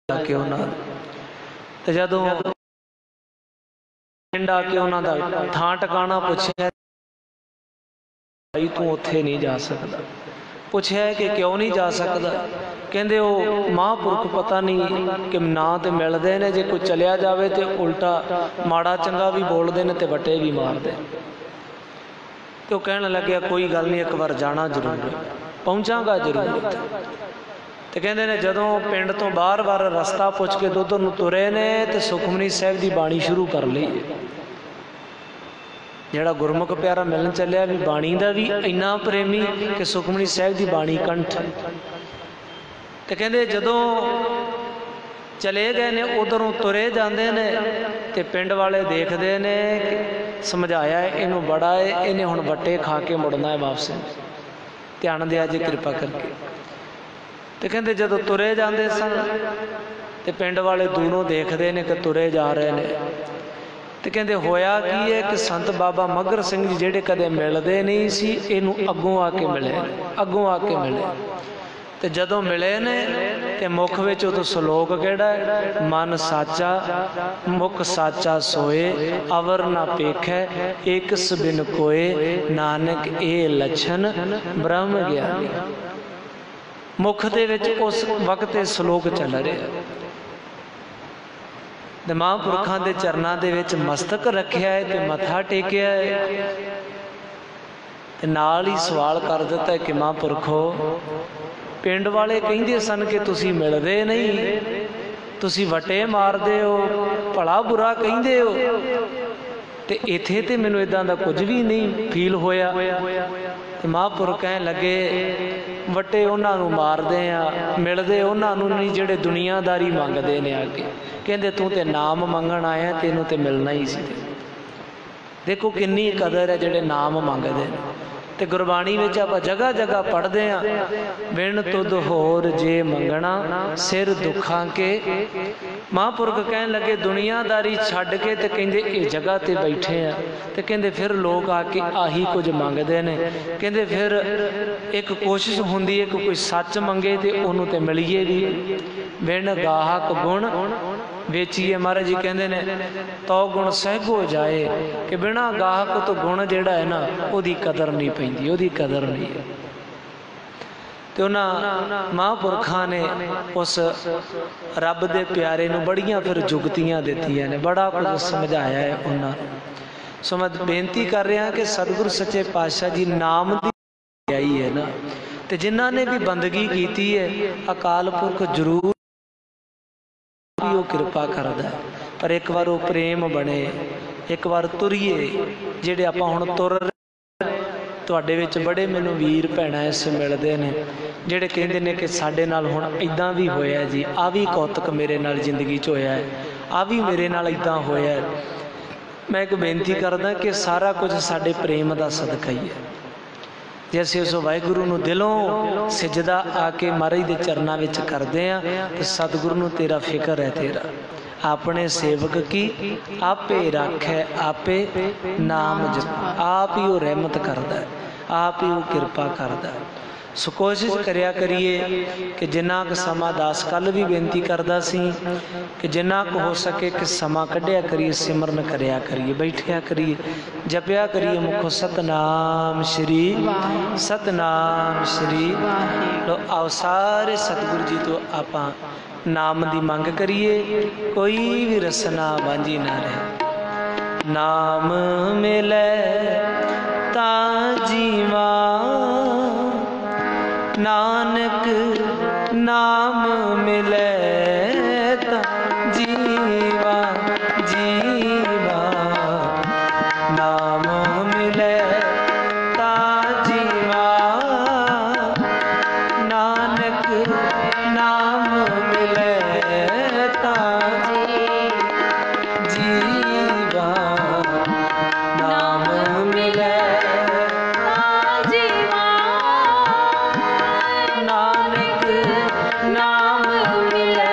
आके उन्हां ते जदों पिंड आके उन्हां दा थां टकाना पूछया, भाई तू उत्थे नहीं जा सकदा। पूछया कि क्यों नहीं जा सकदा? कहंदे वो महापुरख पता नहीं कि ना तो मिलते हैं, जे कोई चलिया जाए तो उल्टा माड़ा चंगा भी बोलते हैं तो वटे भी मारते। तो कहने लगे कोई गल नहीं, एक बार जाना जरूर है, पहुँचागा जरूर। तो कहते ने जदों पिंड तो बार-बार रस्ता पुछ के उधर नूं तुरे ने, तो सुखमनी साहिब की बाणी शुरू कर ली। ਜਿਹੜਾ ਗੁਰਮੁਖ ਪਿਆਰਾ ਮਿਲਣ ਚੱਲਿਆ ਵੀ ਬਾਣੀ ਦਾ ਵੀ ਇੰਨਾ ਪ੍ਰੇਮੀ ਕਿ ਸੁਖਮਨੀ ਸਾਹਿਬ ਦੀ ਬਾਣੀ ਕੰਠ। ਤੇ ਕਹਿੰਦੇ ਜਦੋਂ ਚਲੇ ਗਏ ਨੇ ਉਧਰੋਂ ਤੁਰੇ ਜਾਂਦੇ ਨੇ ਤੇ ਪਿੰਡ ਵਾਲੇ ਦੇਖਦੇ ਨੇ ਕਿ ਸਮਝਾਇਆ ਇਹਨੂੰ ਬੜਾ ਹੈ, ਇਹਨੇ ਹੁਣ ਵੱਟੇ ਖਾ ਕੇ ਮੁੜਨਾ ਹੈ ਵਾਪਸ, ਧਿਆਨ ਦਿਆ ਜੇ ਕਿਰਪਾ ਕਰਕੇ। ਤੇ ਕਹਿੰਦੇ ਜਦੋਂ ਤੁਰੇ ਜਾਂਦੇ ਸਨ ਤੇ ਪਿੰਡ ਵਾਲੇ ਦੂਰੋਂ ਦੇਖਦੇ ਨੇ ਕਿ ਤੁਰੇ ਜਾ ਰਹੇ ਨੇ। ਤੇ ਕਹਿੰਦੇ ਹੋਇਆ ਕੀ ਹੈ ਕਿ ਸੰਤ ਬਾਬਾ ਮੱਘਰ ਸਿੰਘ ਜੀ ਜਿਹੜੇ ਕਦੇ ਮਿਲਦੇ ਨਹੀਂ ਸੀ, ਇਹਨੂੰ ਅੱਗੋਂ ਆ ਕੇ ਮਿਲੇ, ਅੱਗੋਂ ਆ ਕੇ ਮਿਲੇ। ਤੇ ਜਦੋਂ ਮਿਲੇ ਨੇ ਤੇ ਮੁੱਖ ਵਿੱਚ ਉਹ ਸ਼ਲੋਕ ਕਿਹੜਾ ਹੈ, ਮਨ ਸਾਚਾ ਮੁਖ ਸਾਚਾ ਸੋਏ, ਅਵਰ ਨਾ ਪੇਖੈ ਏਕਸ ਬਿਨ ਕੋਏ, ਨਾਨਕ ਇਹ ਲੱਛਣ ਬ੍ਰਹਮ ਗਿਆਨੀ। ਮੁੱਖ ਦੇ ਵਿੱਚ ਉਸ ਵਕਤ ਇਹ ਸ਼ਲੋਕ ਚੱਲ ਰਿਹਾ। ਤੇ ਮਹਾਂਪੁਰਖਾਂ ਦੇ ਚਰਨਾਂ ਦੇ ਵਿੱਚ ਮਸਤਕ ਰੱਖਿਆ ਹੈ ਤੇ ਮੱਥਾ ਟੇਕਿਆ ਹੈ ਤੇ ਨਾਲ ਹੀ ਸਵਾਲ ਕਰ ਦਿੱਤਾ ਕਿ ਮਹਾਂਪੁਰਖੋ, ਪਿੰਡ ਵਾਲੇ ਕਹਿੰਦੇ ਸਨ ਕਿ ਤੁਸੀਂ ਮਿਲਦੇ ਨਹੀਂ, ਤੁਸੀਂ ਵਟੇ ਮਾਰਦੇ ਹੋ, ਭਲਾ ਬੁਰਾ ਕਹਿੰਦੇ ਹੋ, ਤੇ ਇੱਥੇ ਤੇ ਮੈਨੂੰ ਇਦਾਂ ਦਾ ਕੁਝ ਵੀ ਨਹੀਂ ਫੀਲ ਹੋਇਆ। ਤੇ ਮਹਾਂਪੁਰਖ ਕਹਿਣ ਲੱਗੇ ਵਟੇ ਉਹਨਾਂ ਨੂੰ ਮਾਰਦੇ ਆ, ਮਿਲਦੇ ਉਹਨਾਂ ਨੂੰ ਨਹੀਂ ਜਿਹੜੇ ਦੁਨੀਆਦਾਰੀ ਮੰਗਦੇ ਨੇ। ਅੱਗੇ ਕਹਿੰਦੇ ਤੂੰ ਤੇ ਨਾਮ ਮੰਗਣ ਆਇਆ, ਤੈਨੂੰ ਤੇ ਮਿਲਣਾ ਹੀ ਸੀ। ਦੇਖੋ ਕਿੰਨੀ ਕਦਰ ਹੈ ਜਿਹੜੇ ਨਾਮ ਮੰਗਦੇ ਨੇ। ਤੇ ਗੁਰਬਾਣੀ ਵਿੱਚ ਆਪਾਂ ਜਗ੍ਹਾ ਜਗ੍ਹਾ ਪੜ੍ਹਦੇ ਆ, ਬਿਨ ਤੁਧ ਹੋਰ ਜੇ ਮੰਗਣਾ ਸਿਰ ਦੁੱਖਾਂ ਕੇ। ਮਹਾਂਪੁਰਖ ਕਹਿਣ ਲੱਗੇ ਦੁਨੀਆਦਾਰੀ ਛੱਡ ਕੇ ਤੇ ਕਹਿੰਦੇ ਇਹ ਜਗ੍ਹਾ ਤੇ ਬੈਠੇ ਆ, ਤੇ ਕਹਿੰਦੇ ਫਿਰ ਲੋਕ ਆ ਕੇ ਆਹੀ ਕੁਝ ਮੰਗਦੇ ਨੇ। ਕਹਿੰਦੇ ਫਿਰ ਇੱਕ ਕੋਸ਼ਿਸ਼ ਹੁੰਦੀ ਹੈ ਕਿ ਕੋਈ ਸੱਚ ਮੰਗੇ ਤੇ ਉਹਨੂੰ ਤੇ ਮਿਲੀਏ ਵੀ। ਬਿਨ ਗਾਹਕ ਗੁਣ ਵੇਚੀਏ, ਮਹਾਰਾਜ ਜੀ ਕਹਿੰਦੇ ਨੇ ਤੋ ਗੁਣ ਸਹਿਗੋ ਜਾਏ, ਕਿ ਬਿਨਾਂ ਗਾਹਕ ਤੋਂ ਗੁਣ ਜਿਹੜਾ ਹੈ ਨਾ ਉਹਦੀ ਕਦਰ ਨਹੀਂ ਪੈਂਦੀ, ਉਹਦੀ ਕਦਰ ਨਹੀਂ ਹੈ। ਤੇ ਉਹਨਾਂ ਮਹਾਂਪੁਰਖਾਂ ਨੇ ਉਸ ਰੱਬ ਦੇ ਪਿਆਰੇ ਨੂੰ ਬੜੀਆਂ ਫਿਰ ਜੁਗਤੀਆਂ ਦਿੱਤੀਆਂ ਨੇ, ਬੜਾ ਕੁਝ ਸਮਝਾਇਆ ਹੈ ਉਹਨਾਂ ਨੂੰ। ਸੋ ਮੈਂ ਬੇਨਤੀ ਕਰ ਰਿਹਾ ਕਿ ਸਤਿਗੁਰੂ ਸੱਚੇ ਪਾਤਸ਼ਾਹ ਜੀ ਨਾਮ ਦੀ ਆਈ ਹੈ ਨਾ, ਤੇ ਜਿਨ੍ਹਾਂ ਨੇ ਵੀ ਬੰਦਗੀ ਕੀਤੀ ਹੈ ਅਕਾਲ ਪੁਰਖ ਜ਼ਰੂਰ ਵੀ ਉਹ ਕਿਰਪਾ ਕਰਦਾ। ਪਰ ਇੱਕ ਵਾਰ ਉਹ ਪ੍ਰੇਮ ਬਣੇ, ਇੱਕ ਵਾਰ ਤੁਰੀਏ ਜਿਹੜੇ ਆਪਾਂ ਹੁਣ ਤੁਰ ਰਹੇ। ਤੁਹਾਡੇ ਵਿੱਚ ਬੜੇ ਮੈਨੂੰ ਵੀਰ ਭੈਣਾਂ ਇਸ ਮਿਲਦੇ ਨੇ ਜਿਹੜੇ ਕਹਿੰਦੇ ਨੇ ਕਿ ਸਾਡੇ ਨਾਲ ਹੁਣ ਇਦਾਂ ਵੀ ਹੋਇਆ ਜੀ, ਆ ਵੀ ਕੌਤਕ ਮੇਰੇ ਨਾਲ ਜ਼ਿੰਦਗੀ 'ਚ ਹੋਇਆ ਹੈ, ਆ ਵੀ ਮੇਰੇ ਨਾਲ ਇਦਾਂ ਹੋਇਆ ਹੈ। ਮੈਂ ਇੱਕ ਬੇਨਤੀ ਕਰਦਾ ਕਿ ਸਾਰਾ ਕੁਝ ਸਾਡੇ ਪ੍ਰੇਮ ਦਾ ਸਦਕਾ ਹੀ ਹੈ। ਜੇ ਅਸੀਂ ਉਸ ਵਾਹਿਗੁਰੂ ਨੂੰ ਦਿਲੋਂ ਸਿਜਦਾ ਆ ਕੇ ਮਹਾਰਾਜ ਦੇ ਚਰਨਾਂ ਵਿੱਚ ਕਰਦੇ ਆ ਤੇ ਸਤਿਗੁਰੂ ਨੂੰ ਤੇਰਾ ਫਿਕਰ ਹੈ, ਤੇਰਾ ਆਪਣੇ ਸੇਵਕ ਕੀ ਆਪੇ ਰੱਖੈ, ਆਪੇ ਨਾਮ ਜਪ, ਆਪ ਹੀ ਉਹ ਰਹਿਮਤ ਕਰਦਾ, ਆਪ ਹੀ ਉਹ ਕਿਰਪਾ ਕਰਦਾ। ਸੋ ਕੋਸ਼ਿਸ਼ ਕਰਿਆ ਕਰੀਏ ਕਿ ਜਿੰਨਾ ਕੁ ਸਮਾਂ ਦਾਸ ਕੱਲ੍ਹ ਵੀ ਬੇਨਤੀ ਕਰਦਾ ਸੀ ਕਿ ਜਿੰਨਾ ਕੁ ਹੋ ਸਕੇ ਕਿ ਸਮਾਂ ਕੱਢਿਆ ਕਰੀਏ, ਸਿਮਰਨ ਕਰਿਆ ਕਰੀਏ, ਬੈਠਿਆ ਕਰੀਏ, ਜਪਿਆ ਕਰੀਏ ਮੁਖੋਂ ਸਤਨਾਮ ਸ਼੍ਰੀ ਸਤਨਾਮ ਸ਼੍ਰੀ। ਲੋ ਆਓ ਸਾਰੇ ਸਤਿਗੁਰੂ ਜੀ ਤੋਂ ਆਪਾਂ ਨਾਮ ਦੀ ਮੰਗ ਕਰੀਏ, ਕੋਈ ਵੀ ਰਸਨਾ ਵਾਂਝੀ ਨਾ ਰਹੇ। ਨਾਮ ਮਿਲੇ ਤਾਂ ਜੀਵਾ, ਨਾਨਕ ਨਾਮ ਮਿਲੇ ਤਾਂ ਜੀਵਾ, ਜੀਵਾ ਨਾਮ ਮਿਲੇ ਤਾਂ ਜੀਵਾ, ਨਾਨਕ ਨਾਮ ਮਿਲੇ ਤਾਂ ਜੀਵਾ, ਨਾਮ ਮਿਲੇ ਨਾਮ ਮਿਲੇ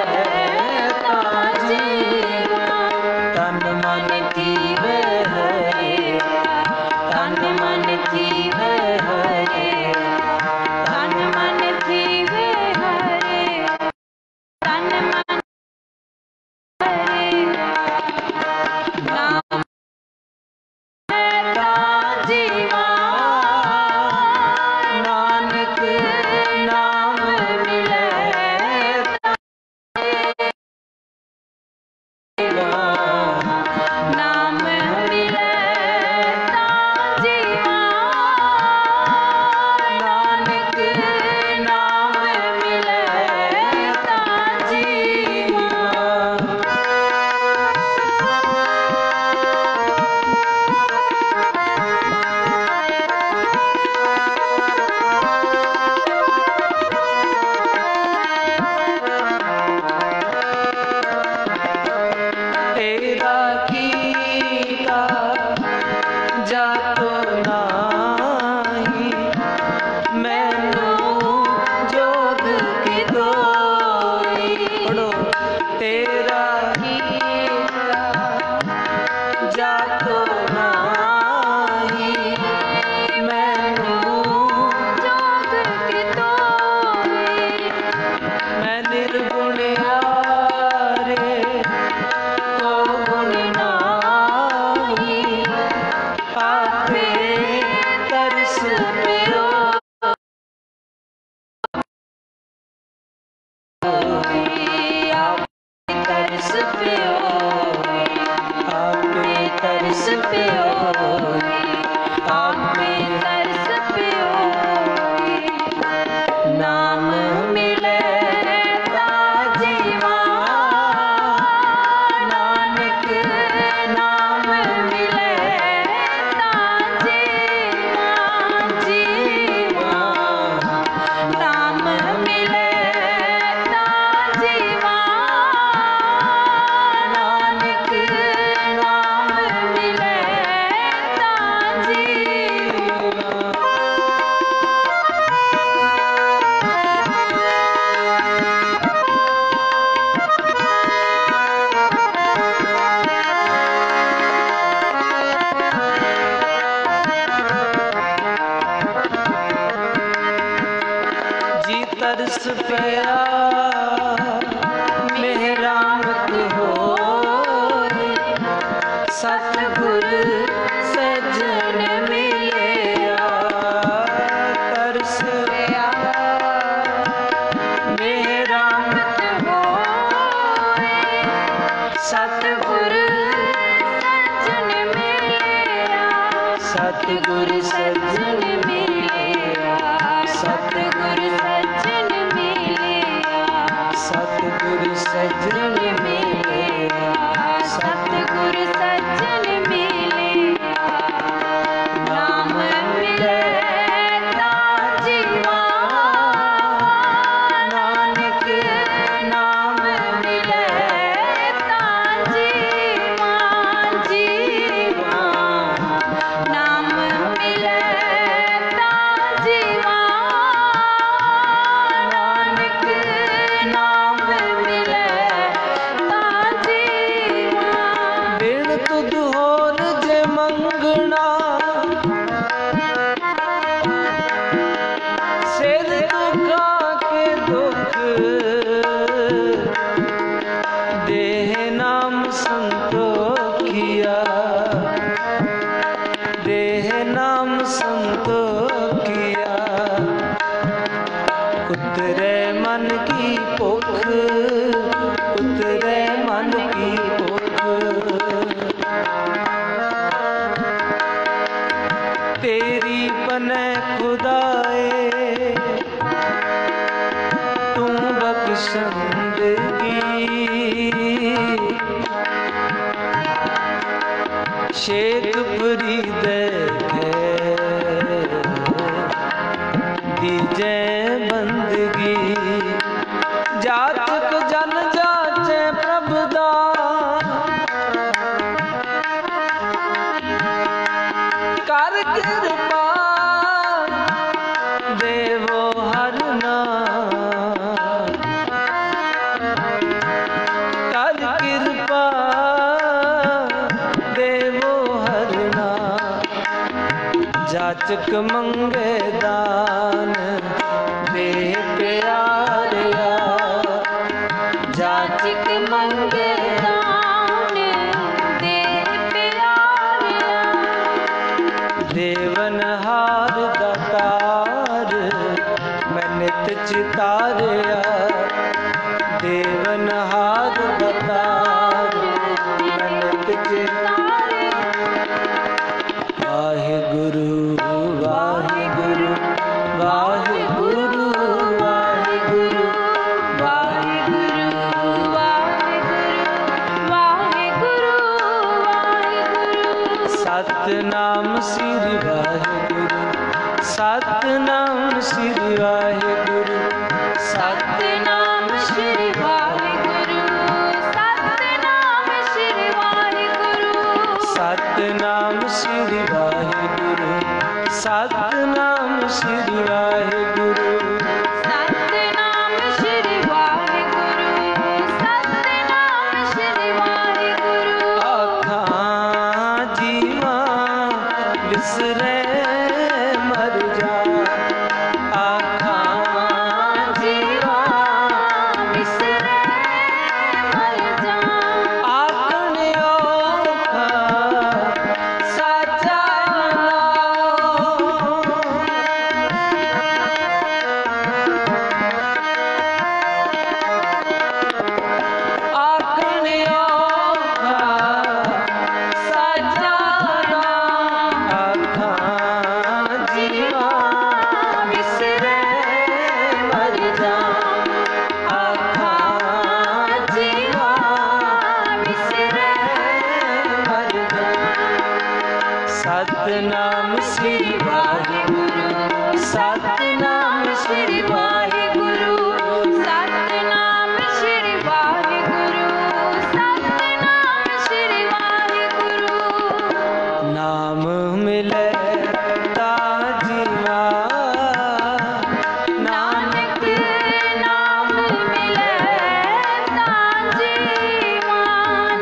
आपे तरस प्योई, आपे तरस प्योई। नाम मिले ता जीवन, नानक नाम मिले ता जीवन, जीवन। नाम मिले ता जीवन, नानक नाम मिले ता जीवन। जी तरस पया मेहरामत हो, सतगुर सज्जन मिलिया। तरस पया मेहरामत हो, सतगुर सज्जन मिलिया, सतगुर सज्जन मिलिया, सतगुर सज्जन मिलिया, सतगुर सज्जन मिलिया, सतगुर सज्जन मिलिया। नाम मिले ता जीवन, नानक नाम मिले ता जीवन, जीवन। नाम मिले ता जीवन, नानक नाम मिले ता जीवन। बिन तुध होर जे मंगना, सिर दुखा के दुख, देह नाम संतोखिया, देह नाम संतोखिया। उतरे मन की भुख, उतरे मन की भुख। तेरी पने खुदाए तू बख्शंदगी, शेख फरीद है दीजे बंदगी। जाचक जन जाचे प्रभु दा, कर कृपा देवो हर नाम, कर कृपा देवो हर नाम। जाचक मंगे दान दे प्यारिया, जाचक मंगे दान दे प्यारिया। देवन हार दातार मैं नित चितारिया, देवन हार दातार मैं नित चितारिया। वाहिगुरु वाहिगुरु वाहिगुरु वाहिगुरु वाहिगुरु वाहिगुरु वाहिगुरु वाहिगुरु। सतनाम श्री वाहिगुरु, सतनाम श्री वाहिगुरु, सतनाम श्री वाहिगुरु, सतनाम श्री वाहिगुरु। सतनाम श्री वाहिगुरु, सतनाम श्री वाहिगुरु। सतनाम श्री वाहिगुरु, सतनाम श्री वाहिगुरु। आखां जीवा विसरे मर जा, आखां सतनाम श्री वाहिगुरु, सतनाम श्री वाहिगुरु, सतनाम श्री वाहिगुरु, सतनाम श्री वाहिगुरु। नाम मिले ता जीवा, नानक नाम मिले ता जीवा,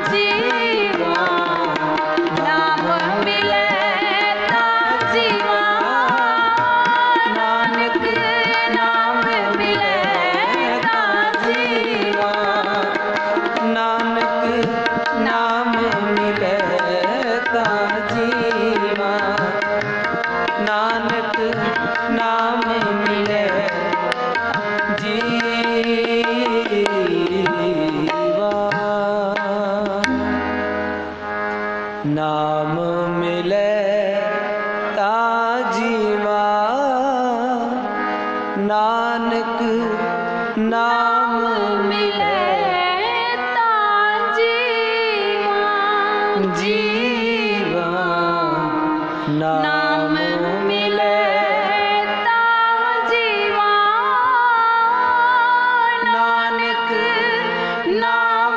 जीवा। नाम मिले ता जीवा, नानक नाम मिले ता जीवा। नानक नाम मिले ता जीवा, नानक नाम मिले जीवा। नाम मिले ता जीवा, नानक नाम मिले ता जीवा, जीवा। नाम मिले ता जीवा, नानक नाम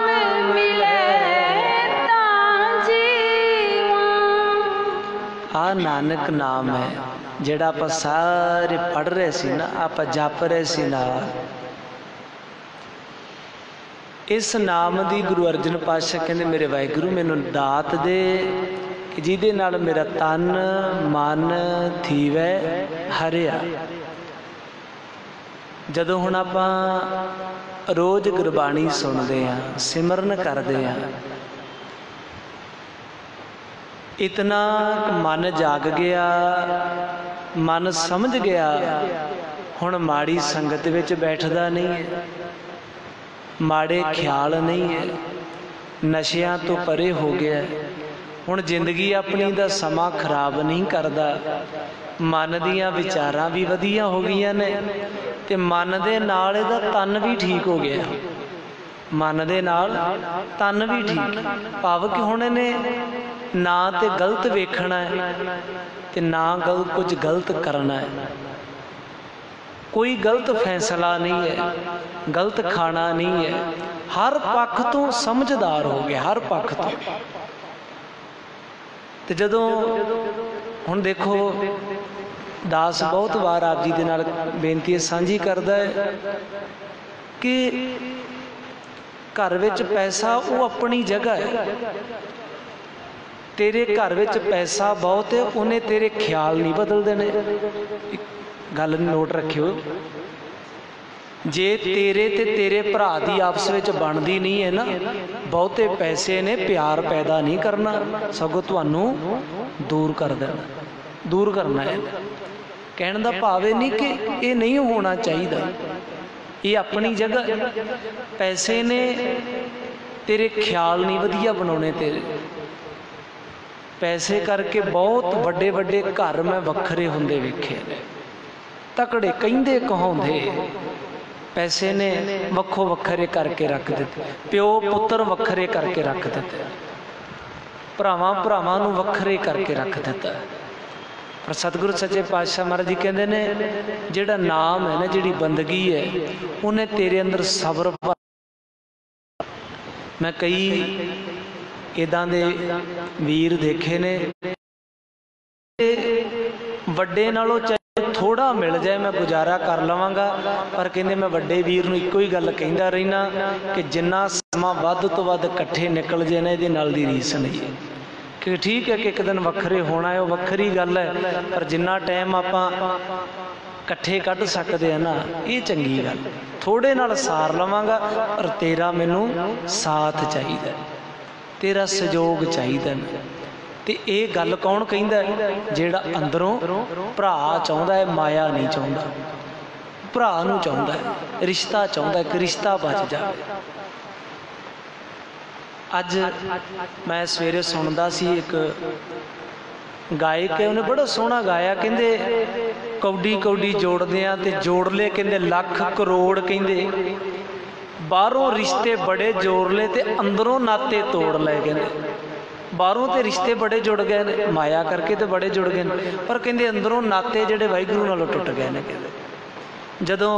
मिले ता जीवा। आ नानक नाम है ਜਿਹੜਾ ਆਪਾਂ ਸਾਰੇ ਪੜ੍ਹ ਰਹੇ ਸੀ ਨਾ, ਆਪਾਂ ਜਪ ਰਹੇ ਸੀ ਨਾਲ। ਇਸ ਨਾਮ ਦੀ ਗੁਰੂ ਅਰਜਨ ਪਾਤਸ਼ਾਹ ਕਹਿੰਦੇ ਮੇਰੇ ਵਾਹਿਗੁਰੂ ਮੈਨੂੰ ਦਾਤ ਦੇ ਕਿ ਜਿਹਦੇ ਨਾਲ ਮੇਰਾ ਤਨ ਮਨ ਥੀਵੈ ਹਰਿਆ। ਜਦੋਂ ਹੁਣ ਆਪਾਂ ਰੋਜ਼ ਗੁਰਬਾਣੀ ਸੁਣਦੇ ਹਾਂ, ਸਿਮਰਨ ਕਰਦੇ ਹਾਂ, इतना मन जाग गया, मन समझ गया, हुण माड़ी संगत विच बैठदा नहीं है, माड़े ख्याल नहीं है, नशियां तो परे हो गया। हुण जिंदगी अपनी दा समा खराब नहीं करदा, मन दियां विचारां भी वधिया हो गईयां ने ते मन दे नाल इहदा तन भी ठीक हो गया। मन दे नाल तन भी ठीक, भाव कि हुण इहने ना ते गलत वेखना है ते ना कुछ गलत करना है। कोई गलत फैसला नहीं है, गलत खाना नहीं है, हर पक्ष तो समझदार हो गया, हर पक्ष तो। ते जदों हुण देखो दास बहुत बार आप जी दे नाल बेनती साझी करदा है कि घर विच पैसा वो अपनी जगह है, तेरे घर विच पैसा बहुत है, उन्हें तेरे ख्याल नहीं बदल देने। गल नोट रखियो, जे तेरे ते तेरे भरा दी आपस विच बनदी नहीं है ना, बहुते पैसे ने प्यार पैदा नहीं करना, सगों तुहानू दूर कर देना, दूर करना है। कहने दा भाव ये नहीं कि ये नहीं होना चाहिए, ये अपनी जगह। पैसे ने तेरे ख्याल नहीं वधिया बनाने तेरे, पैसे करके बहुत वड्डे वड्डे घर मैं वखरे हुंदे वेखे, तकड़े कहिंदे कहाउंदे, पैसे ने वक्खो वखरे करके रख दिते, प्यो पुत्र वखरे करके रख दिते, भरावां भरावां नूं वखरे करके रख दिता। पर सतगुरु सच्चे पातशाह महाराज जी कहते ने जिहड़ा नाम है ना, जिहड़ी बंदगी है, उन्हें तेरे अंदर सबर। मैं कई इदां दे वीर देखे ने, वड्डे नालों चाहे थोड़ा मिल जाए मैं गुजारा कर लवांगा, पर कहंदे मैं वड्डे वीर नूं इक्को ही गल कहिंदा रहना कि जिन्ना समा वध तो वध इकट्ठे निकल जाए ना, इहदे नाल दी रीस नहीं है। कि ठीक है कि एक दिन वखरे होना है, वो वखरी गल है, पर जिन्ना टाइम आपां इकट्ठे कढ़ सकते हैं ना, ये चंगी गल। थोड़े नाल सार लवांगा, पर तेरा मैनू साथ चाहिए, तेरा सहयोग चाहिए। ते ये गल कौन कहिंदा? जिहड़ा अंदरों भरा चाहुंदा है, माया नहीं चाहुंदा, भरा नूं चाहुंदा है, रिश्ता चाहुंदा है कि रिश्ता बच जाए। अज मैं सवेरे सुनदा सी, एक गायक है, उन्हें बड़ा सोहना गाया, कहंदे कौडी कौडी जोड़दे आ ते जोड़ ले, कहंदे लख करोड़, कहंदे बाहरों रिश्ते बड़े जोड़ ले ते अंदरों नाते तोड़ ले, कहंदे बाहरों तो रिश्ते बड़े जुड़ गए ने, माया करके तो बड़े जुड़ गए ने, पर कहते अंदरों नाते जिहड़े वाहिगुरू नालों टुट गए ने। कहते जदों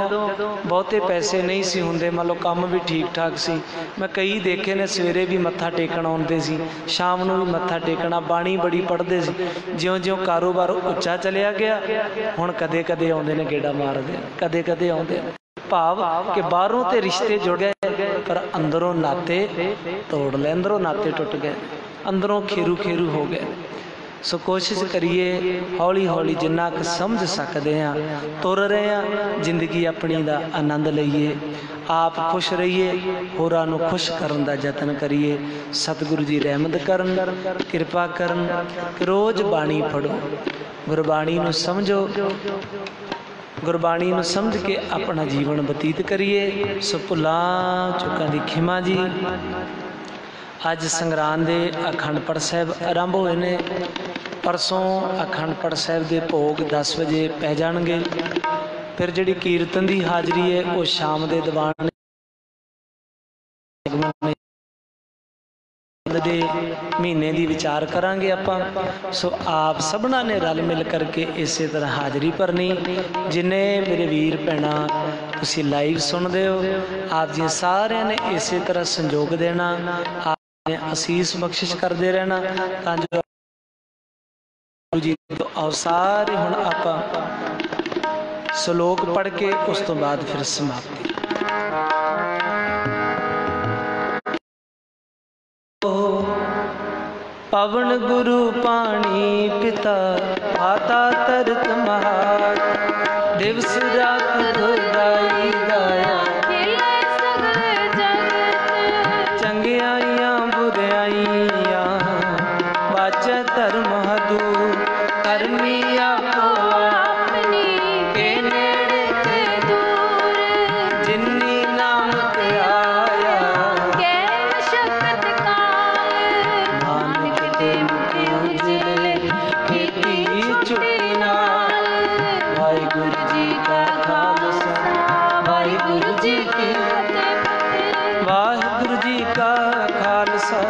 बहुते पैसे नहीं सी हुंदे, मान लो काम भी ठीक ठाक सी, मैं कई देखे ने सवेरे भी मत्था टेकण आउंदे सी, शाम नूं भी मत्था टेकना, बाणी बड़ी पढ़दे सी। ज्यों ज्यों कारोबार उच्चा चलिया गया, हुण कदे कदे आउंदे ने गेड़ा मारदे, कदे कदे आउंदे ने। भाव कि बाहरों ते रिश्ते जुड़ गए पर अंदरों नाते तोड़ ले, अंदरों नाते टुट गए, अंदरों खेरू खेरू हो गए। सो कोशिश करिए हौली हौली जिन्ना क समझ सकते हैं तुर रहे हैं, जिंदगी अपनी दा आनंद लईए, आप खुश रहिए, होरां नूं खुश करन दा यतन करिए। सतगुरु जी रहमत करन, किरपा करन, रोज़ बाणी पढ़ो, गुरबाणी नूं समझो, गुरबाणी नूं समझ के अपना जीवन बतीत करिए। सो भुलां चुकां दी खिमा जी। अज संगरांद दे अखंड पाठ साहिब आरंभ होए ने, परसों अखंड पाठ साहिब दे भोग 10 वजे पै जाणगे। फिर जिहड़ी कीर्तन दी हाज़री है वो शाम दे दीवान दे महीने की विचार करांगे आपां। सो आप सबना ने रल मिल करके इस तरह हाज़री भरनी। जिन्ने मेरे वीर भैणा तुसीं लाइव सुनदे हो, आप जी सारिਆਂ ने इस तरह संयोग देना, आप असीस बख्शिश करते रहना, तां जो गुरु जी तो आओ सारे हुण आपां श्लोक पढ़ के उस तो बाद फिर समाप्ति। पवन गुरु पानी पिता आता तरत महार, दिवस रात खुदाई गाया, चंगियाइयां बुराइयां बाचा धर्म हदूर, करनी आपो अपनी के नेड़े ते दूर, जिन्नी नाम ते आया शक्त काल, नानक ते मुक्ति उजले खेती छुट्टी नाल। वाहिगुरु जी का खालसा, वाहिगुरु जी की फतेह, वाहिगुरु जी का खालसा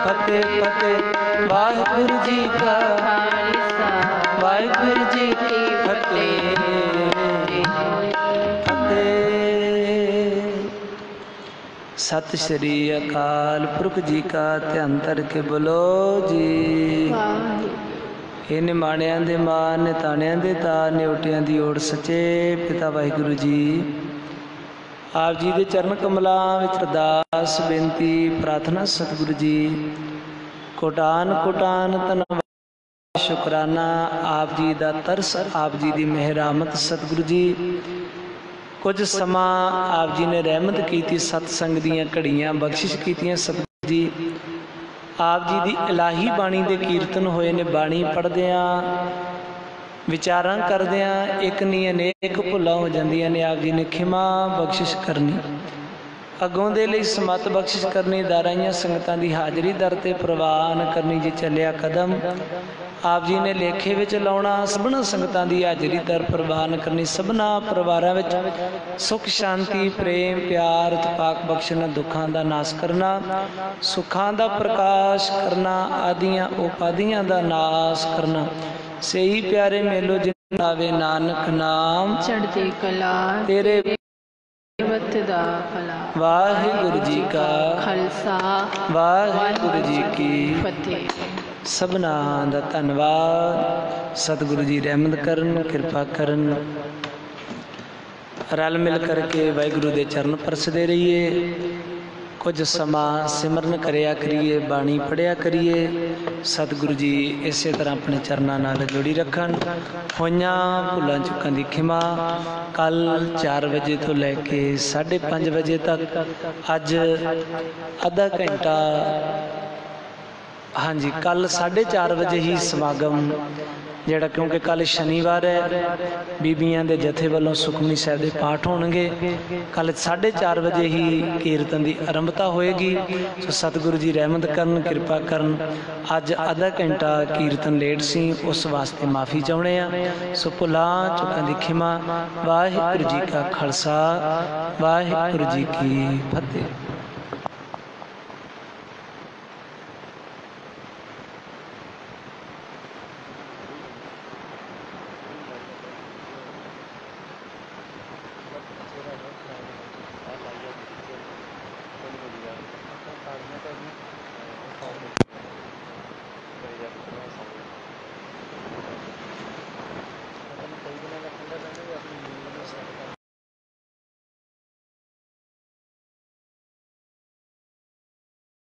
फतेह फतेह, वाहिगुरु जी का खालसा, वाहिगुरु जी की फतेह फतेह। सत श्री अकाल पुरख जी का ध्यान धर के बोलो जी। ਇਹ ਨਿਮਾਣਿਆਂ ਦੇ ਮਾਣ, ਨਿਤਾਣਿਆਂ ਦੇ ਤਾਰ, ਨਿਉਟਿਆਂ ਦੀ ਓਟ ਸੱਚੇ ਪਿਤਾ ਵਾਹਿਗੁਰੂ ਜੀ। ਆਪ ਜੀ ਦੇ ਚਰਨ ਕਮਲਾਂ ਵਿੱਚ ਅਰਦਾਸ ਬੇਨਤੀ ਪ੍ਰਾਰਥਨਾ ਸਤਿਗੁਰੂ ਜੀ। ਕੋਟਾਨ ਕੋਟਾਨ ਧੰਨਵਾਦ ਸ਼ੁਕਰਾਨਾ ਆਪ ਜੀ ਦਾ ਤਰਸ, ਆਪ ਜੀ ਦੀ ਮਿਹਰਾਮਤ ਸਤਿਗੁਰੂ ਜੀ। ਕੁਝ ਸਮਾਂ ਆਪ ਜੀ ਨੇ ਰਹਿਮਤ ਕੀਤੀ, ਸਤਸੰਗ ਦੀਆਂ ਘੜੀਆਂ ਬਖਸ਼ਿਸ਼ ਕੀਤੀਆਂ ਸਤਿਗੁਰੂ ਜੀ। आप जी की इलाही बाणी के कीर्तन होए ने, बाणी पढ़द्या विचारां करद्या एक नहीं अनेक भुलां हो जांदियां ने। आप जी ने खिमा बख्शिश करनी, अगों दे लई समत बख्शिश करनी, दाराइयां संगतां दी हाज़री दर ते प्रवान करनी जी। चलिया कदम आप जी ने लेखे विच लाउणा, सबना संगतां दी हाज़री दर प्रवान करनी, सबना परिवारां विच सुख शांति प्रेम प्यार इतफाक बख्शना, दुखां दा नाश करना, सुखां दा प्रकाश करना, आदियां उपाधियां दा नाश करना। सही प्यारे मेलो जिन आवे नानक नाम चढ़ती कला तेरे दा भला। वाहिगुरु जी का खालसा, वाहिगुरु जी की फतेह। सबना दा धन्नवाद। सतगुरु जी रहमत करन, किरपा करन। रल मिल करके वाहिगुरु दे चरण परसदे रहिए। कुछ समा सिमरन करया करिए, बाणी पढ़िया करिए। सतगुरु जी इस तरह अपने चरणों नाल जोड़ी रखन। होइयां भुलां चुकां दी खिमा। कल 4 बजे तो लैके 5:30 बजे तक अज आधा घंटा, हाँ जी कल 4:30 बजे ही समागम ਜਿਹੜਾ क्योंकि कल शनिवार है, बीबियां दे जथे वालों सुखमनी साहिब दे पाठ होणगे। कल 4:30 बजे ही कीर्तन की आरंभता होएगी। सो सतगुरु जी रहमत करन, किरपा करन। अज आधा घंटा कीर्तन लेट सी, उस वास्ते माफ़ी चाहुंदे आ। सो भुलां चुकां दी खिमा। वाहिगुरु जी का खालसा, वाहिगुरु जी की फतेह।